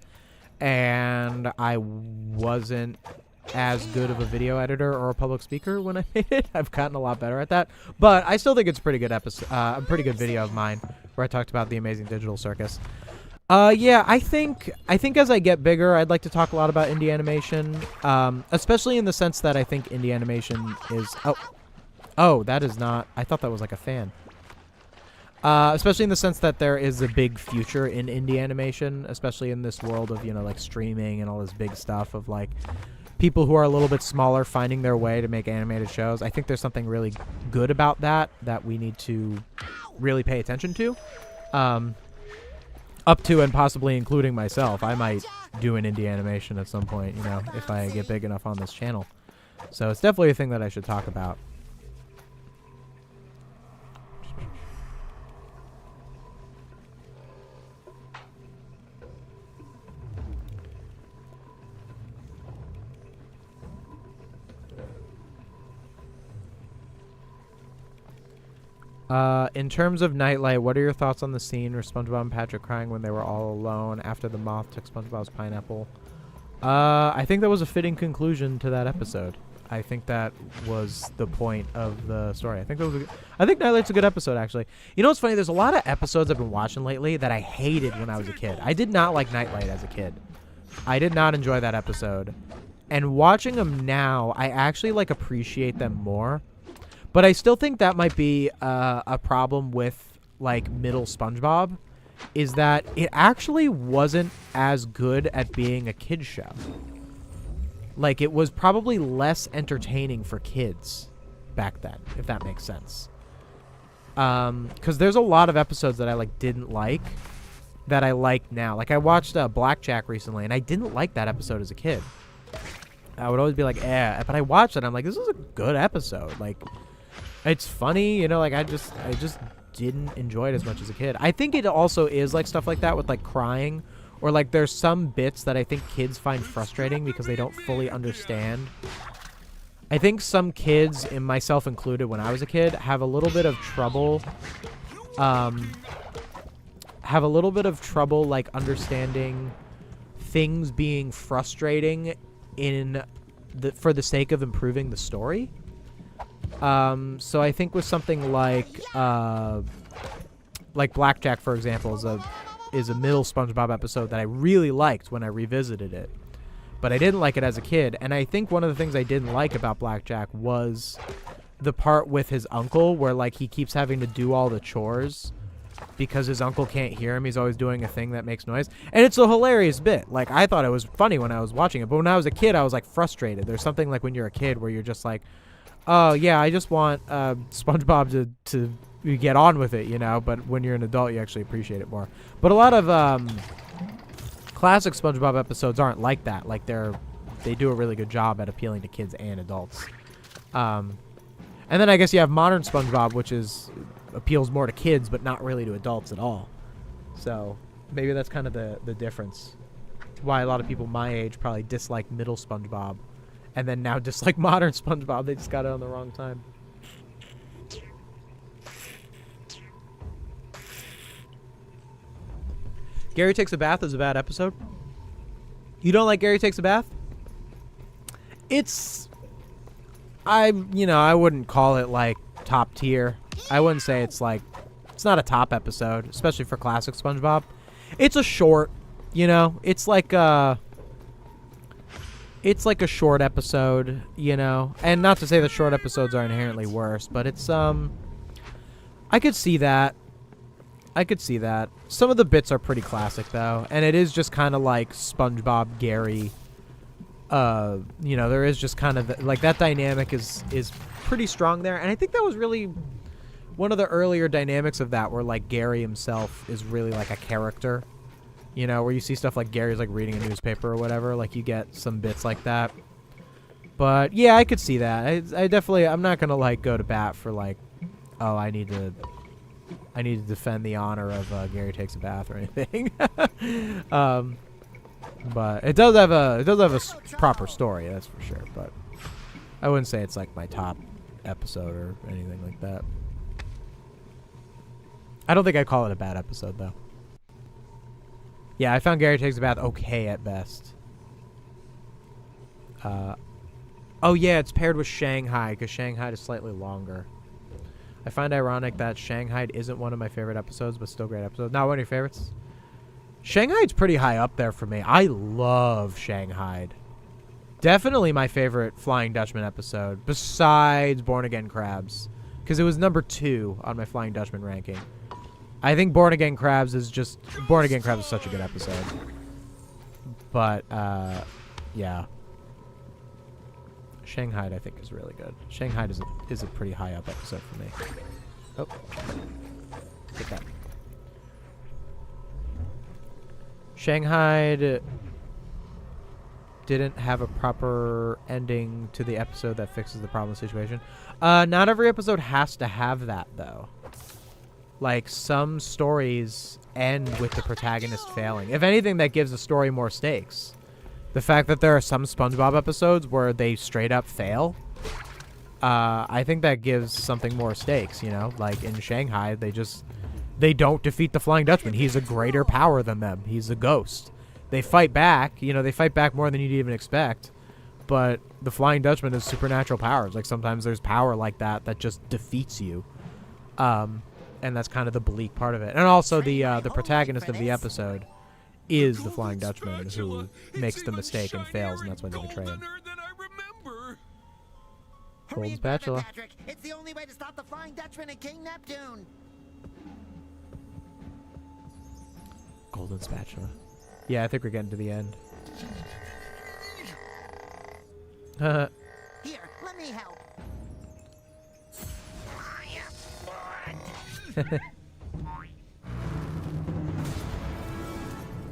And I wasn't as good of a video editor or a public speaker when I made it. I've gotten a lot better at that. But I still think it's a pretty good episode, a pretty good video of mine where I talked about the Amazing Digital Circus. Yeah, I think as I get bigger, I'd like to talk a lot about indie animation, especially in the sense that I think indie animation is... Oh, that is not... I thought that was like a fan. Especially in the sense that there is a big future in indie animation, especially in this world of, you know, like streaming and all this big stuff of, like, people who are a little bit smaller finding their way to make animated shows. I think there's something really good about that we need to really pay attention to. Up to and possibly including myself. I might do an indie animation at some point, you know, if I get big enough on this channel. So it's definitely a thing that I should talk about. In terms of Nightlight, what are your thoughts on the scene where SpongeBob and Patrick crying when they were all alone after the moth took SpongeBob's pineapple? I think that was a fitting conclusion to that episode. I think that was the point of the story. I think Nightlight's a good episode, actually. You know what's funny? There's a lot of episodes I've been watching lately that I hated when I was a kid. I did not like Nightlight as a kid. I did not enjoy that episode. And watching them now, I actually like appreciate them more. But I still think that might be a problem with like middle SpongeBob, is that it actually wasn't as good at being a kid's show. Like, it was probably less entertaining for kids back then, if that makes sense. Because there's a lot of episodes that I like didn't like that I like now. Like, I watched Blackjack recently, and I didn't like that episode as a kid. I would always be like, eh. But I watched it, and I'm like, this is a good episode. Like, it's funny, you know, like, I just didn't enjoy it as much as a kid. I think it also is, like, stuff like that with, like, crying. Or, like, there's some bits that I think kids find frustrating because they don't fully understand. I think some kids, and myself included when I was a kid, have a little bit of trouble, like, understanding things being frustrating for the sake of improving the story. So I think with something like Blackjack, for example, is a middle SpongeBob episode that I really liked when I revisited it. But I didn't like it as a kid. And I think one of the things I didn't like about Blackjack was the part with his uncle where, like, he keeps having to do all the chores because his uncle can't hear him. He's always doing a thing that makes noise. And it's a hilarious bit. Like, I thought it was funny when I was watching it. But when I was a kid, I was, like, frustrated. There's something like when you're a kid where you're just like, oh, yeah, I just want SpongeBob to get on with it, you know? But when you're an adult, you actually appreciate it more. But a lot of classic SpongeBob episodes aren't like that. Like, they do a really good job at appealing to kids and adults. And then I guess you have modern SpongeBob, which appeals more to kids, but not really to adults at all. So maybe that's kind of the difference. Why a lot of people my age probably dislike middle SpongeBob, and then now dislike modern SpongeBob. They just got it on the wrong time. Gary Takes a Bath is a bad episode. You don't like Gary Takes a Bath? I wouldn't call it like top tier. I wouldn't say it's not a top episode, especially for classic SpongeBob. It's a short, you know, it's like a short episode, you know, and not to say that short episodes are inherently worse, but it's, I could see that. Some of the bits are pretty classic, though, and it is just kind of like SpongeBob, Gary. You know, there is just kind of like that dynamic is pretty strong there, and I think that was really one of the earlier dynamics of that, where like Gary himself is really like a character. You know, where you see stuff like Gary's like reading a newspaper or whatever. Like you get some bits like that. But yeah, I could see that. I'm not gonna like go to bat for like, oh, I need to defend the honor of Gary Takes a Bath or anything. But it does have a proper story, that's for sure. But I wouldn't say it's like my top episode or anything like that. I don't think I'd call it a bad episode, though. Yeah, I found Gary Takes a Bath okay at best. Oh yeah, it's paired with Shanghai, because Shanghai is slightly longer. I find ironic that Shanghai isn't one of my favorite episodes, but still great episode. Not one of your favorites? Shanghai's pretty high up there for me. I love Shanghai. Definitely my favorite Flying Dutchman episode, besides Born Again Crabs, because it was number 2 on my Flying Dutchman ranking. I think Born Again Crabs is such a good episode. But, yeah. Shanghai, I think, is really good. Shanghai is a pretty high up episode for me. Oh. Get that. Shanghai didn't have a proper ending to the episode that fixes the problem situation. Not every episode has to have that, though. Like, some stories end with the protagonist failing. If anything, that gives the story more stakes. The fact that there are some SpongeBob episodes where they straight up fail, I think that gives something more stakes, you know? Like, in Shanghai, they don't defeat the Flying Dutchman. He's a greater power than them. He's a ghost. They fight back. You know, they fight back more than you'd even expect. But the Flying Dutchman has supernatural powers. Like, sometimes there's power like that just defeats you. And that's kind of the bleak part of it. And also, the protagonist of the episode is the Flying Dutchman who makes the mistake and fails, and that's why they betray him. Golden spatula. Patrick. It's the only way to stop the Flying Dutchman and King Neptune. Golden spatula. Yeah, I think we're getting to the end. Here, let me help.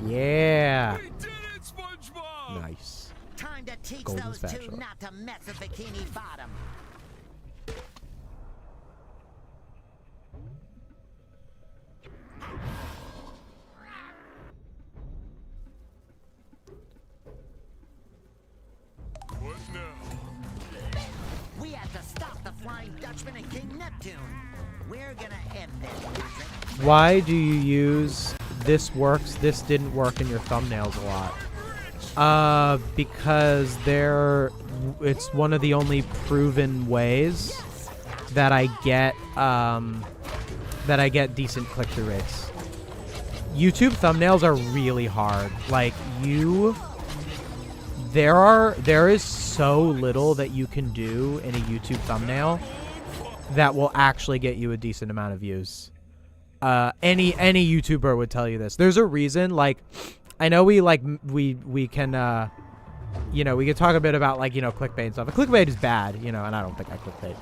Yeah. We did it, SpongeBob! Nice. Time to teach Golden those spatula. two not to mess with Bikini Bottom. What now? We have to stop the Flying Dutchman and King Neptune. We're gonna end this, Patrick. Why do you use this works, this didn't work in your thumbnails a lot? Because it's one of the only proven ways that I get decent click-through rates. YouTube thumbnails are really hard. Like, there is so little that you can do in a YouTube thumbnail that will actually get you a decent amount of views. Any YouTuber would tell you this. There's a reason, like, I know we can, you know, we can talk a bit about, like, you know, clickbait and stuff. But clickbait is bad, you know, and I don't think I clickbait.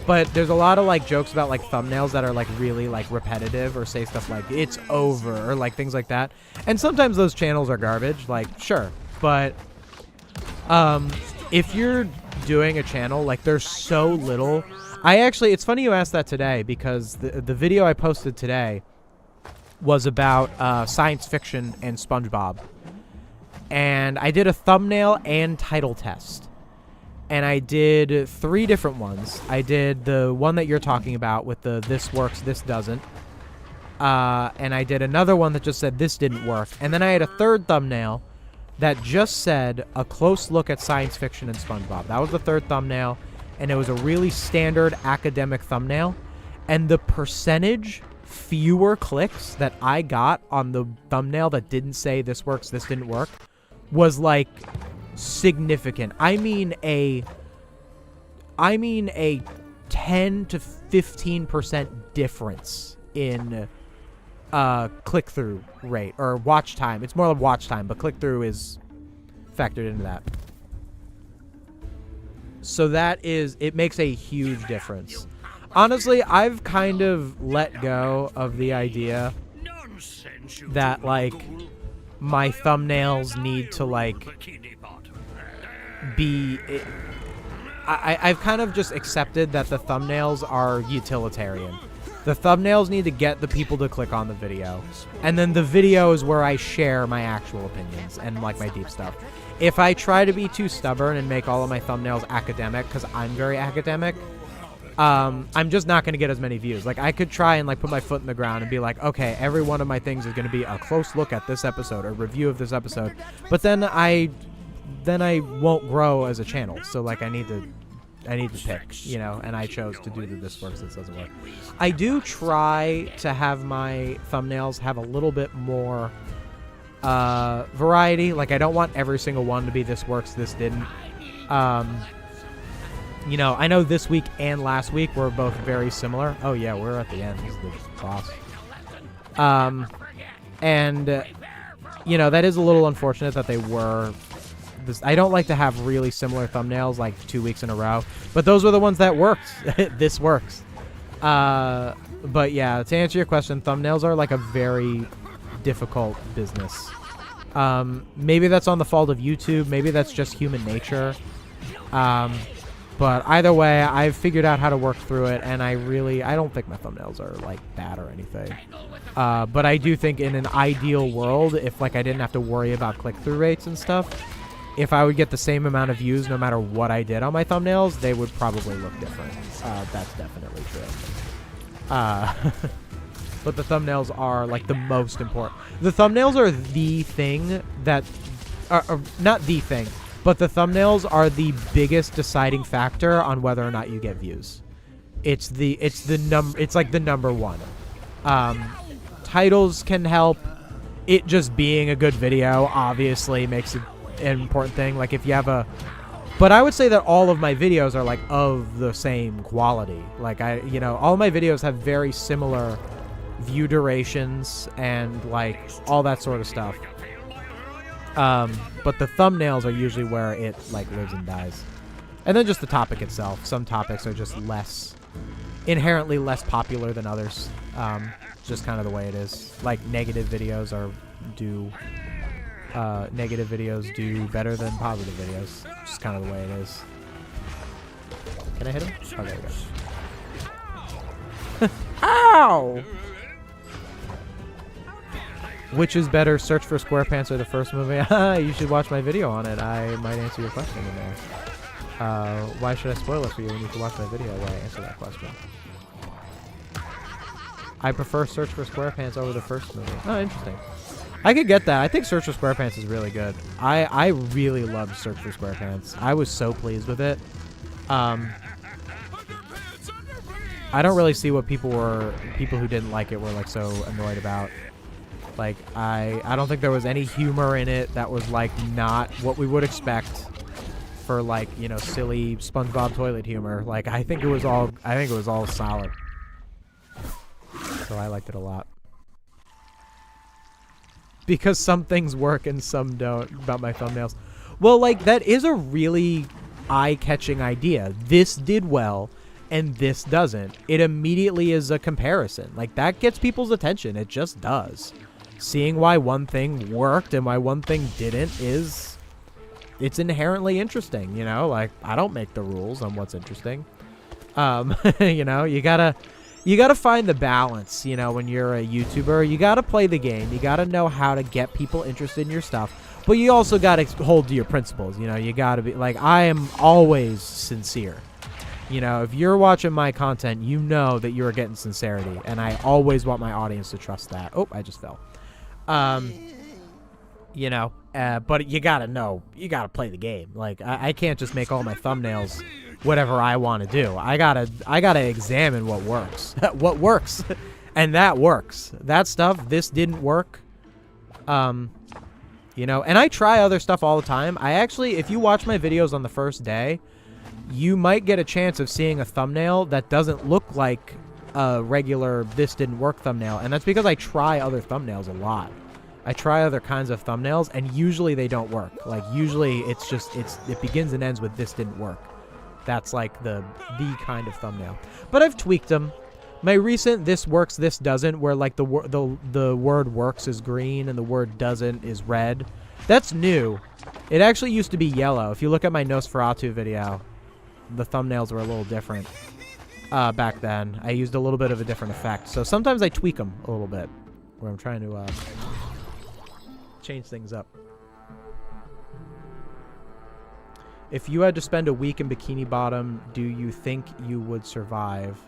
But there's a lot of, like, jokes about, like, thumbnails that are, like, really, like, repetitive or say stuff like, it's over, or, like, things like that. And sometimes those channels are garbage, like, sure. But, if you're doing a channel, like, there's so little... it's funny you asked that today, because the video I posted today was about science fiction and SpongeBob. And I did a thumbnail and title test. And I did 3 different ones. I did the one that you're talking about with the this works, this doesn't. And I did another one that just said this didn't work. And then I had a third thumbnail that just said a close look at science fiction and SpongeBob. That was the third thumbnail. And it was a really standard academic thumbnail. And the percentage fewer clicks that I got on the thumbnail that didn't say this works, this didn't work, was like significant. I mean a 10 to 15% difference in click-through rate or watch time. It's more like watch time, but click-through is factored into that. So it makes a huge difference. Honestly, I've kind of let go of the idea that, like, my thumbnails need to, like, be... I've kind of just accepted that the thumbnails are utilitarian. The thumbnails need to get the people to click on the video. And then the video is where I share my actual opinions and, like, my deep stuff. If I try to be too stubborn and make all of my thumbnails academic, because I'm very academic, I'm just not going to get as many views. Like, I could try and, like, put my foot in the ground and be like, okay, every one of my things is going to be a close look at this episode or review of this episode. But then I won't grow as a channel. So, like, I need to pick, you know, and I chose to do the this works, this doesn't work. I do try to have my thumbnails have a little bit more variety. Like, I don't want every single one to be this works, this didn't. You know, I know this week and last week were both very similar. Oh yeah, we're at the end. This is the boss. And you know, that is a little unfortunate that they were this. I don't like to have really similar thumbnails like 2 weeks in a row, but those were the ones that worked. This works. But yeah, to answer your question, thumbnails are like a very difficult business. Maybe that's on the fault of YouTube. Maybe that's just human nature. But either way, I've figured out how to work through it, and I don't think my thumbnails are, like, bad or anything. But I do think in an ideal world, if, like, I didn't have to worry about click-through rates and stuff, if I would get the same amount of views no matter what I did on my thumbnails, they would probably look different. That's definitely true. But the thumbnails are like the most important. The thumbnails are the thing that, not the thing, but the thumbnails are the biggest deciding factor on whether or not you get views. It's like the number one. Titles can help. It just being a good video obviously makes it an important thing. Like if you have but I would say that all of my videos are like of the same quality. Like all my videos have very similar view durations and like all that sort of stuff. But the thumbnails are usually where it like lives and dies. And then just the topic itself. Some topics are just inherently less popular than others. Just kind of the way it is. Like negative videos do better than positive videos. Just kind of the way it is. Can I hit him? Oh, there we go. Ow! Which is better, Search for SquarePants or the first movie? You should watch my video on it. I might answer your question in there. Why should I spoil it for you when you can watch my video where I answer that question? I prefer Search for SquarePants over the first movie. Oh, interesting. I could get that. I think Search for SquarePants is really good. I really loved Search for SquarePants. I was so pleased with it. I don't really see what people who didn't like it were like so annoyed about. Like I don't think there was any humor in it that was like not what we would expect for like, silly SpongeBob toilet humor. Like I think it was all solid. So I liked it a lot. Because some things work and some don't about my thumbnails. Well, like that is a really eye-catching idea. This did well and this doesn't. It immediately is a comparison. Like that gets people's attention. It just does. Seeing why one thing worked and why one thing didn't it's inherently interesting, like I don't make the rules on what's interesting. You gotta find the balance, when you're a YouTuber. You gotta play the game. You gotta know how to get people interested in your stuff. But you also gotta hold to your principles. You gotta be like, I am always sincere. If you're watching my content, you know that you're getting sincerity, and I always want my audience to trust that. Oh, I just fell. But you gotta know, you gotta play the game. Like I can't just make all my thumbnails whatever I want to do. I gotta examine what works. What works. And that works. That stuff, this didn't work. And I try other stuff all the time. If you watch my videos on the first day, you might get a chance of seeing a thumbnail that doesn't look like a regular this didn't work thumbnail, and that's because I try other thumbnails a lot. I try other kinds of thumbnails, and usually they don't work. Like usually it begins and ends with this didn't work. That's like the kind of thumbnail. But I've tweaked them. My recent this works, this doesn't, where like the word works is green and the word doesn't is red. That's new. It actually used to be yellow. If you look at my Nosferatu video, the thumbnails were a little different back then. I used a little bit of a different effect. So sometimes I tweak them a little bit where I'm trying to change things up. If you had to spend a week in Bikini Bottom, do you think you would survive?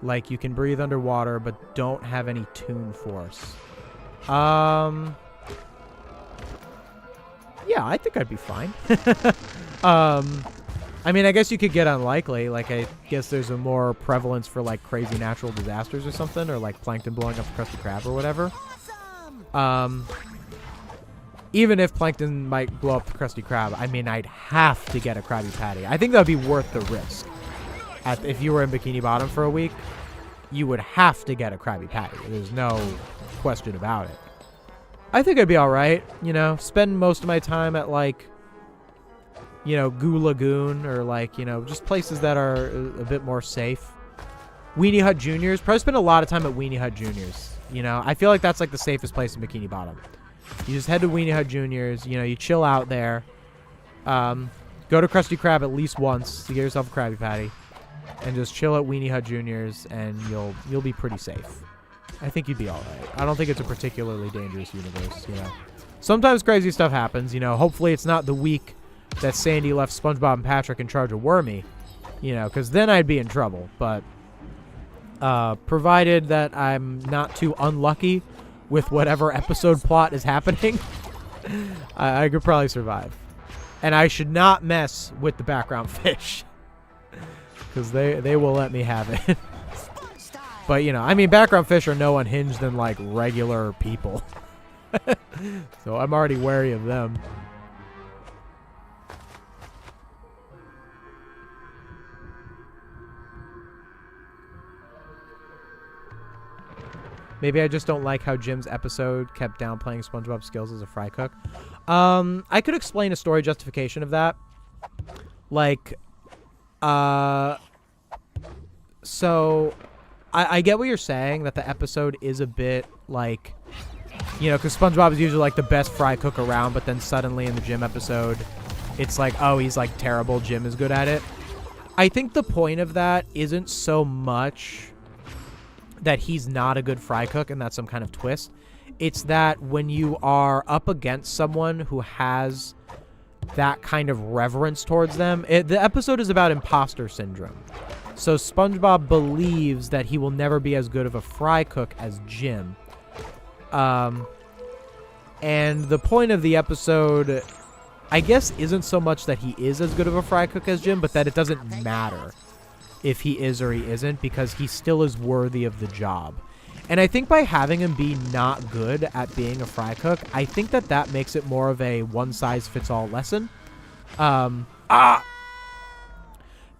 Like you can breathe underwater but don't have any toon force. Yeah, I think I'd be fine. I mean, I guess you could get unlikely. Like, I guess there's a more prevalence for, like, crazy natural disasters or something, or, like, plankton blowing up the Krusty Krab or whatever. Even if plankton might blow up the Krusty Krab, I mean, I'd have to get a Krabby Patty. I think that would be worth the risk. If you were in Bikini Bottom for a week, you would have to get a Krabby Patty. There's no question about it. I think I'd be all right, spend most of my time at, like, Goo Lagoon or, like, just places that are a bit more safe. Weenie Hut Juniors. Probably spend a lot of time at Weenie Hut Juniors. I feel like that's, like, the safest place in Bikini Bottom. You just head to Weenie Hut Juniors. You chill out there. Go to Krusty Krab at least once to get yourself a Krabby Patty. And just chill at Weenie Hut Juniors, and you'll be pretty safe. I think you'd be all right. I don't think it's a particularly dangerous universe, sometimes crazy stuff happens. You know, hopefully it's not the week that Sandy left SpongeBob and Patrick in charge of Wormy. You know, because then I'd be in trouble. But provided that I'm not too unlucky with whatever episode plot is happening, I could probably survive. And I should not mess with the background fish, because they will let me have it. But, you know, I mean, background fish are no unhinged than, like, regular people. So I'm already wary of them. Maybe I just don't like how Jim's episode kept downplaying SpongeBob's skills as a fry cook. I could explain a story justification of that. Like, so I get what you're saying, that the episode is a bit like, you know, because SpongeBob is usually like the best fry cook around, but then suddenly in the Jim episode, it's like, oh, he's like terrible, Jim is good at it. I think the point of that isn't so much that he's not a good fry cook and that's some kind of twist. It's that when you are up against someone who has that kind of reverence towards them, the episode is about imposter syndrome. So SpongeBob believes that he will never be as good of a fry cook as Jim. And the point of the episode, I guess, isn't so much that he is as good of a fry cook as Jim, but that it doesn't matter if he is or he isn't, because he still is worthy of the job. And I think by having him be not good at being a fry cook, I think that that makes it more of a one-size-fits-all lesson.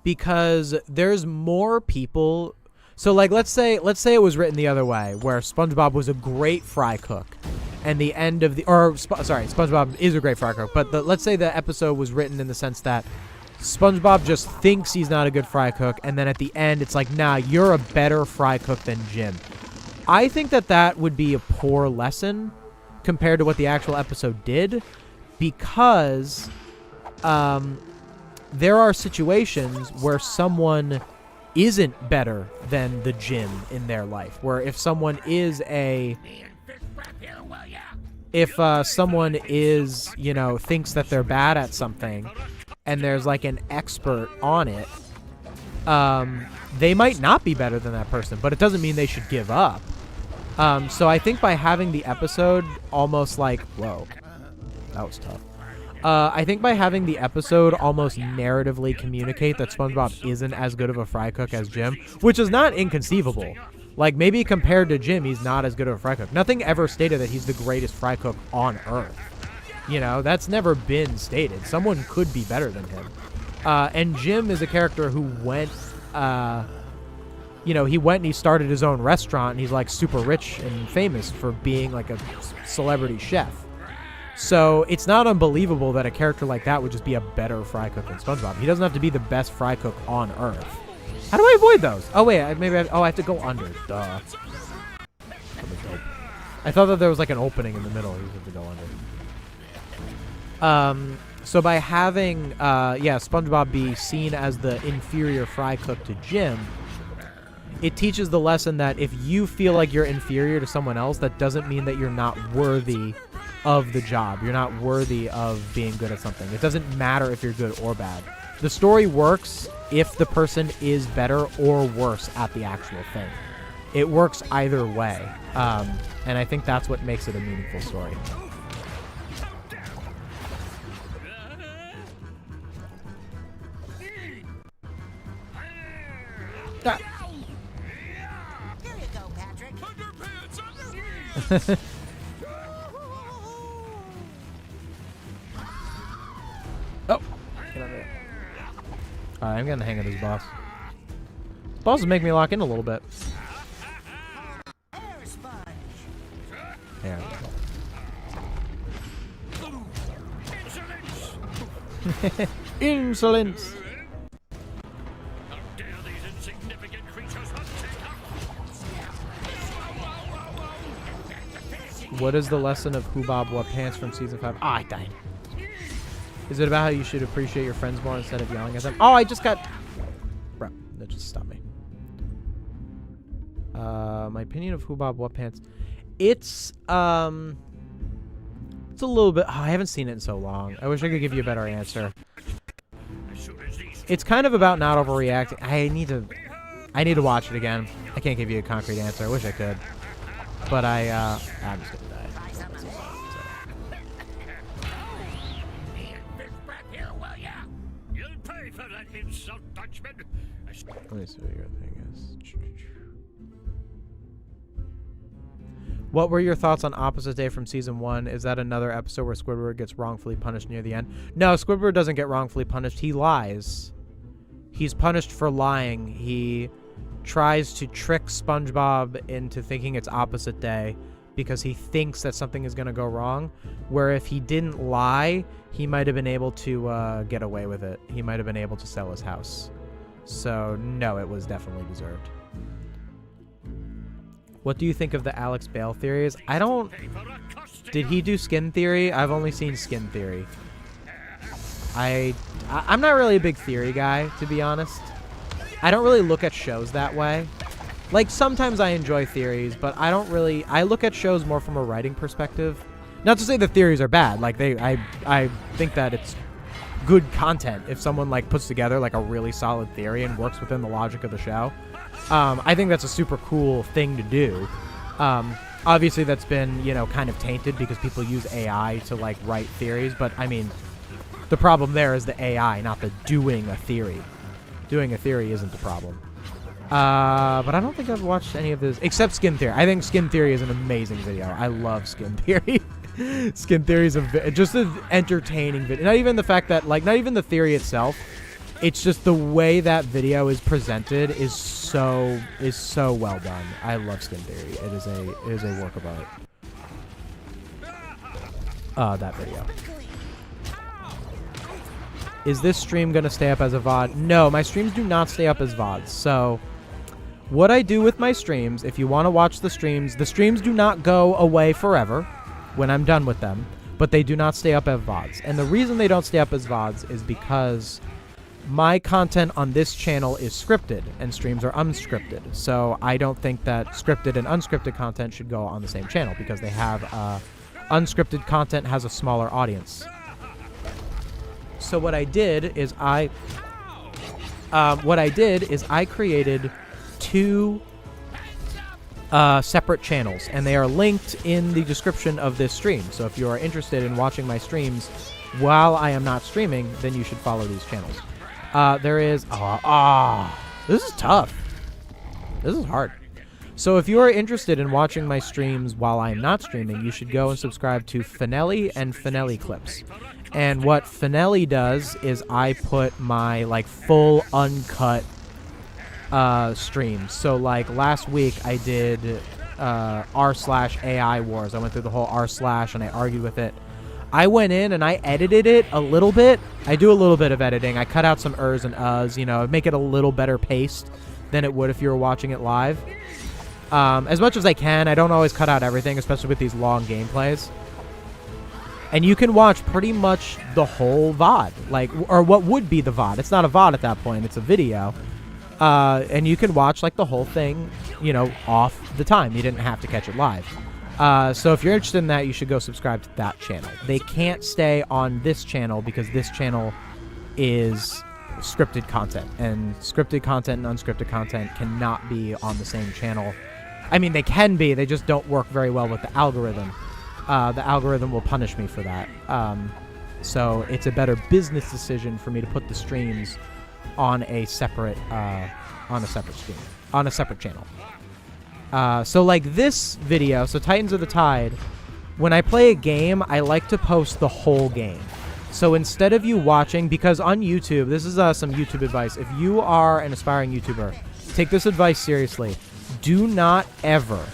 Because there's more people. So, like, let's say it was written the other way, where SpongeBob was a great fry cook, and the end of the, SpongeBob is a great fry cook, but let's say the episode was written in the sense that SpongeBob just thinks he's not a good fry cook, and then at the end it's like, nah, you're a better fry cook than Jim. I think that that would be a poor lesson compared to what the actual episode did, because there are situations where someone isn't better than the Jim in their life, where if someone is someone is, you know, thinks that they're bad at something, and there's like an expert on it, they might not be better than that person, but it doesn't mean they should give up. So I think by having the episode almost like, whoa, that was tough. I think by having the episode almost narratively communicate that SpongeBob isn't as good of a fry cook as Jim, which is not inconceivable. Like, maybe compared to Jim, he's not as good of a fry cook. Nothing ever stated that he's the greatest fry cook on Earth. You know, that's never been stated. Someone could be better than him. And Jim is a character who went, you know, he went and he started his own restaurant, and he's, like, super rich and famous for being, like, a celebrity chef. So it's not unbelievable that a character like that would just be a better fry cook than SpongeBob. He doesn't have to be the best fry cook on Earth. How do I avoid those? Oh, wait, I have to go under. Duh. I thought that there was, like, an opening in the middle. You have to go under. So by having, SpongeBob be seen as the inferior fry cook to Jim, it teaches the lesson that if you feel like you're inferior to someone else, that doesn't mean that you're not worthy of the job. You're not worthy of being good at something. It doesn't matter if you're good or bad. The story works if the person is better or worse at the actual thing. It works either way. And I think that's what makes it a meaningful story. Here you go, Patrick. Oh! Get over there. Alright, I'm getting the hang of this boss. Boss is making me lock in a little bit. Air sponge. There we go. Insolence! How dare these insignificant creatures What is the lesson of Who Bob What Pants from season 5? Ah, I died. Is it about how you should appreciate your friends more instead of yelling at them? Oh, I just got... Bro, that just stopped me. My opinion of Who Bob What Pants. It's It's a little bit... Oh, I haven't seen it in so long. I wish I could give you a better answer. It's kind of about not overreacting. I need to watch it again. I can't give you a concrete answer. I wish I could. But I'm just gonna die. Here, will ya? You'll pay for that insult, Dutchman. Let me see what your thing is. What were your thoughts on Opposite Day from Season 1? Is that another episode where Squidward gets wrongfully punished near the end? No, Squidward doesn't get wrongfully punished. He lies. He's punished for lying. He tries to trick SpongeBob into thinking it's Opposite Day because he thinks that something is going to go wrong, where if he didn't lie, he might have been able to get away with it. He might have been able to sell his house. So, no, it was definitely deserved. What do you think of the Alex Bale theories? I don't... Did he do Skin Theory? I've only seen Skin Theory. I'm not really a big theory guy, to be honest. I don't really look at shows that way. Like, sometimes I enjoy theories, but I don't really... I look at shows more from a writing perspective. Not to say the theories are bad. Like, I think that it's good content if someone, like, puts together, like, a really solid theory and works within the logic of the show. I think that's a super cool thing to do. Obviously, that's been, you know, kind of tainted because people use AI to, like, write theories. But, I mean, the problem there is the AI, not the doing a theory. Doing a theory isn't the problem. But I don't think I've watched any of this, except Skin Theory. I think Skin Theory is an amazing video. I love Skin Theory. Skin Theory is just an entertaining video. Not even the fact that, like, not even the theory itself. It's just the way that video is presented is so well done. I love Skin Theory. It is a work of art. That video. Is this stream gonna stay up as a VOD? No, my streams do not stay up as VODs. So, what I do with my streams, if you want to watch the streams do not go away forever when I'm done with them, but they do not stay up as VODs. And the reason they don't stay up as VODs is because my content on this channel is scripted and streams are unscripted. So I don't think that scripted and unscripted content should go on the same channel because they have unscripted content has a smaller audience. So what I did is I created two separate channels, and they are linked in the description of this stream. So if you are interested in watching my streams while I am not streaming, then you should follow these channels. There is... this is tough. This is hard. So if you are interested in watching my streams while I am not streaming, you should go and subscribe to Fanelli and Fanelli Clips. And what Fanelli does is I put my, like, full uncut streams. So, like, last week I did r/AI wars. I went through the whole r/ and I argued with it. I went in and I edited it a little bit. I do a little bit of editing. I cut out some ers and uhs, you know, make it a little better paced than it would if you were watching it live. As much as I can. I don't always cut out everything, especially with these long gameplays. And you can watch pretty much the whole VOD, like, or what would be the VOD. It's not a VOD at that point, it's a video. And you can watch, like, the whole thing, you know, off the time. You didn't have to catch it live. So if you're interested in that, you should go subscribe to that channel. They can't stay on this channel because this channel is scripted content. And scripted content and unscripted content cannot be on the same channel. I mean, they can be, they just don't work very well with the algorithm. The algorithm will punish me for that. So it's a better business decision for me to put the streams on a separate stream, on a separate channel. So like this video, so Titans of the Tide, when I play a game, I like to post the whole game. So instead of you watching, because on YouTube, this is some YouTube advice. If you are an aspiring YouTuber, take this advice seriously. Do not ever,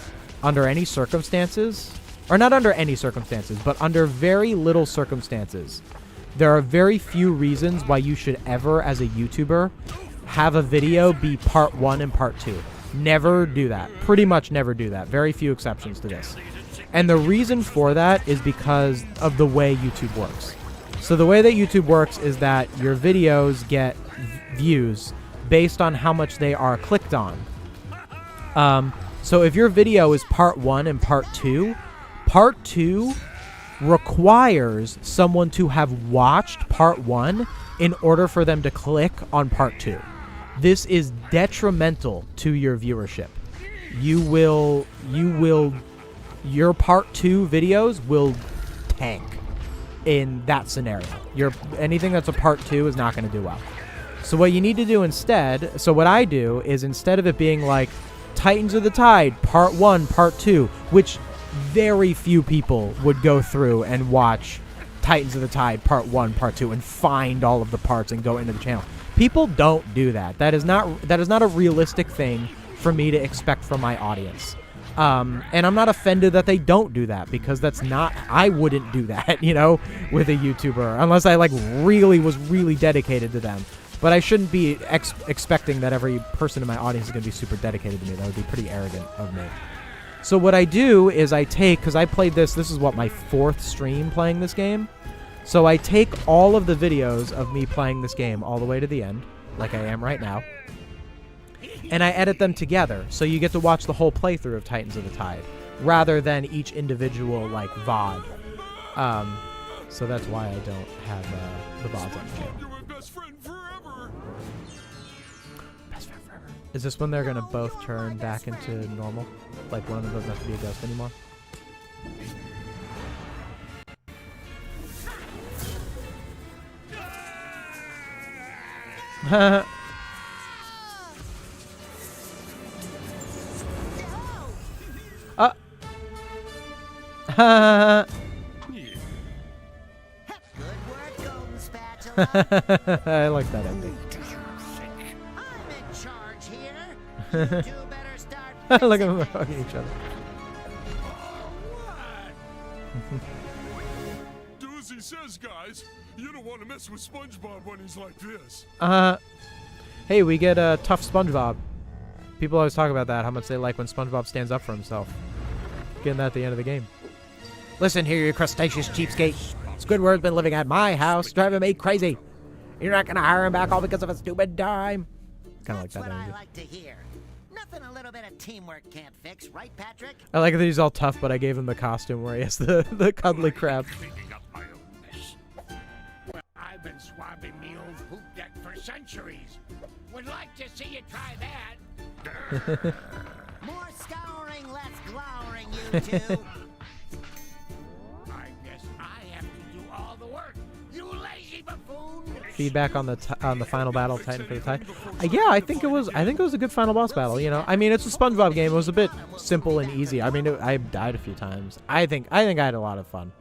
under any circumstances, or not under any circumstances, but under very little circumstances, there are very few reasons why you should ever, as a YouTuber, have a video be part 1 and part 2. Never do that. Pretty much never do that. Very few exceptions to this. And the reason for that is because of the way YouTube works. So the way that YouTube works is that your videos get views based on how much they are clicked on. So if your video is part 1 and part 2 requires someone to have watched part 1 in order for them to click on part 2. This is detrimental to your viewership. Your part 2 videos will tank in that scenario. Anything that's a part 2 is not going to do well. So what you need to do instead, so what I do is instead of it being like Titans of the Tide, part 1, part 2, which very few people would go through and watch Titans of the Tide, part 1, part 2, and find all of the parts and go into the channel. People don't do that. That is not a realistic thing for me to expect from my audience. And I'm not offended that they don't do that, because I wouldn't do that, you know, with a YouTuber, unless I was really dedicated to them. But I shouldn't be expecting that every person in my audience is going to be super dedicated to me. That would be pretty arrogant of me. So what I do is because I played this is what, my 4th stream playing this game. So I take all of the videos of me playing this game all the way to the end, like I am right now, and I edit them together, so you get to watch the whole playthrough of Titans of the Tide, rather than each individual, VOD. So that's why I don't have the VODs on the channel. You're my best friend forever. Best friend forever. Is this when they're going to both turn back into normal? Like one of them doesn't have to be a ghost anymore? Good work, Golden Spatula. I like that ending. I'm in charge here. You two better start Look at fixing them things. hugging each other. Do as he says, guys. You don't want to mess with SpongeBob when he's like this. Hey, we get a tough SpongeBob. People always talk about that, how much they like when SpongeBob stands up for himself. Getting that at the end of the game. Listen here, you crustaceous cheapskate. Squidward's been living at my house, driving me crazy. You're not gonna hire him back all because of a stupid dime. Kind of like That's that what I energy. like to hear. Nothing a little bit of teamwork can't fix, right, Patrick? I like that he's all tough, but I gave him the costume where he has the cuddly crab. Cleaning up my own mess. Well, I've been swabbing the old poop deck for centuries. Would like to see you try that. More scouring, less glowering, you two. I guess I have to do all the work. You lazy buffoon! Feedback on the final battle, Titan for the Tide. Yeah, I think it was a good final boss battle. You know, I mean, it's a SpongeBob game. It was a bit simple and easy. I mean, I died a few times. I think I had a lot of fun.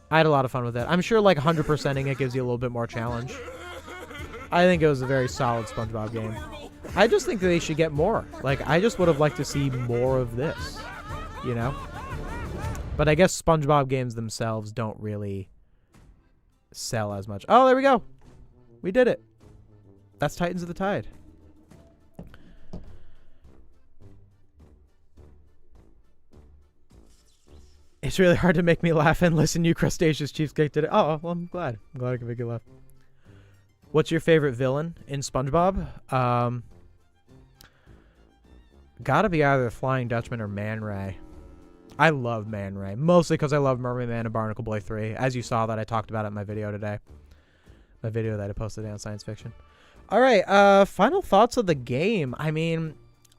I had a lot of fun with it. I'm sure 100%ing it gives you a little bit more challenge. I think it was a very solid SpongeBob game. I just think they should get more. I just would have liked to see more of this, you know? But I guess SpongeBob games themselves don't really sell as much. Oh, there we go. We did it. That's Titans of the Tide. It's really hard to make me laugh and listen. You crustaceous cheapskate did it. Oh, well, I'm glad. I'm glad I can make you laugh. What's your favorite villain in SpongeBob? Gotta be either Flying Dutchman or Man Ray. I love Man Ray, mostly because I love Mermaid Man and Barnacle Boy 3, as you saw that I talked about it in my video today. My video that I posted on Science Fiction. All right, final thoughts of the game. I mean,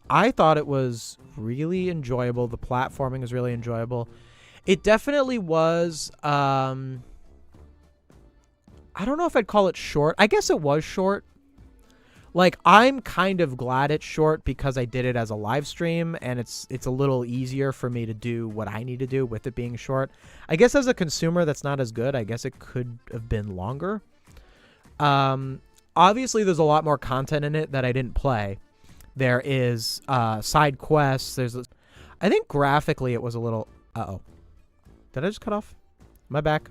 I thought it was really enjoyable. The platforming was really enjoyable. It definitely was, I don't know if I'd call it short. I guess it was short. I'm kind of glad it's short because I did it as a live stream, and it's a little easier for me to do what I need to do with it being short. I guess as a consumer, that's not as good. I guess it could have been longer. Obviously, there's a lot more content in it that I didn't play. There is side quests. I think graphically it was a little... Uh-oh. Did I just cut off? Am I back?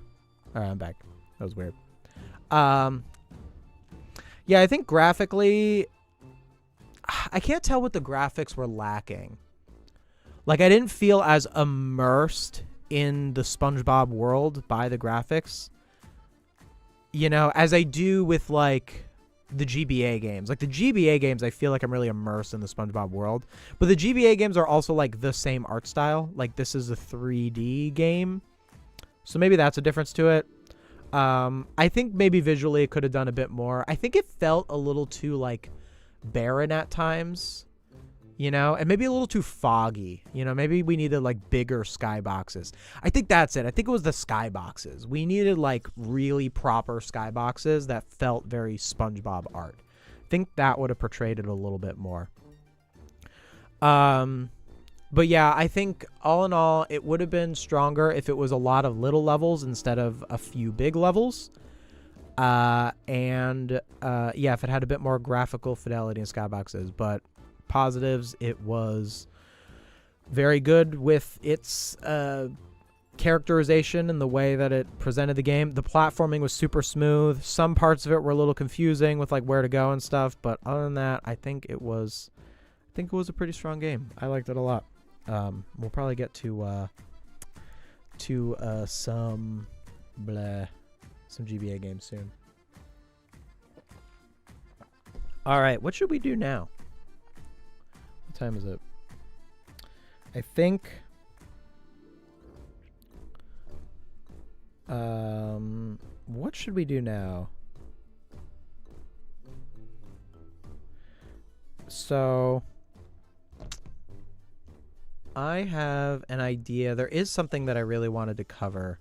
All right, I'm back. That was weird. Yeah, I think graphically, I can't tell what the graphics were lacking. I didn't feel as immersed in the SpongeBob world by the graphics, you know, as I do with, the GBA games. The GBA games, I feel like I'm really immersed in the SpongeBob world. But the GBA games are also, the same art style. This is a 3D game. So maybe that's a difference to it. I think maybe visually it could have done a bit more. I think it felt a little too like barren at times, you know, and maybe a little too foggy. You know, maybe we needed like bigger skyboxes. I think that's it. I think it was the skyboxes. We needed like really proper skyboxes that felt very SpongeBob art. I think that would have portrayed it a little bit more. But yeah, I think all in all, it would have been stronger if it was a lot of little levels instead of a few big levels. Yeah, if it had a bit more graphical fidelity in skyboxes. But positives, it was very good with its characterization and the way that it presented the game. The platforming was super smooth. Some parts of it were a little confusing with like where to go and stuff. But other than that, I think it was a pretty strong game. I liked it a lot. We'll probably get to some GBA games soon. All right, what should we do now? What time is it? I think what should we do now? So I have an idea. There is something that I really wanted to cover.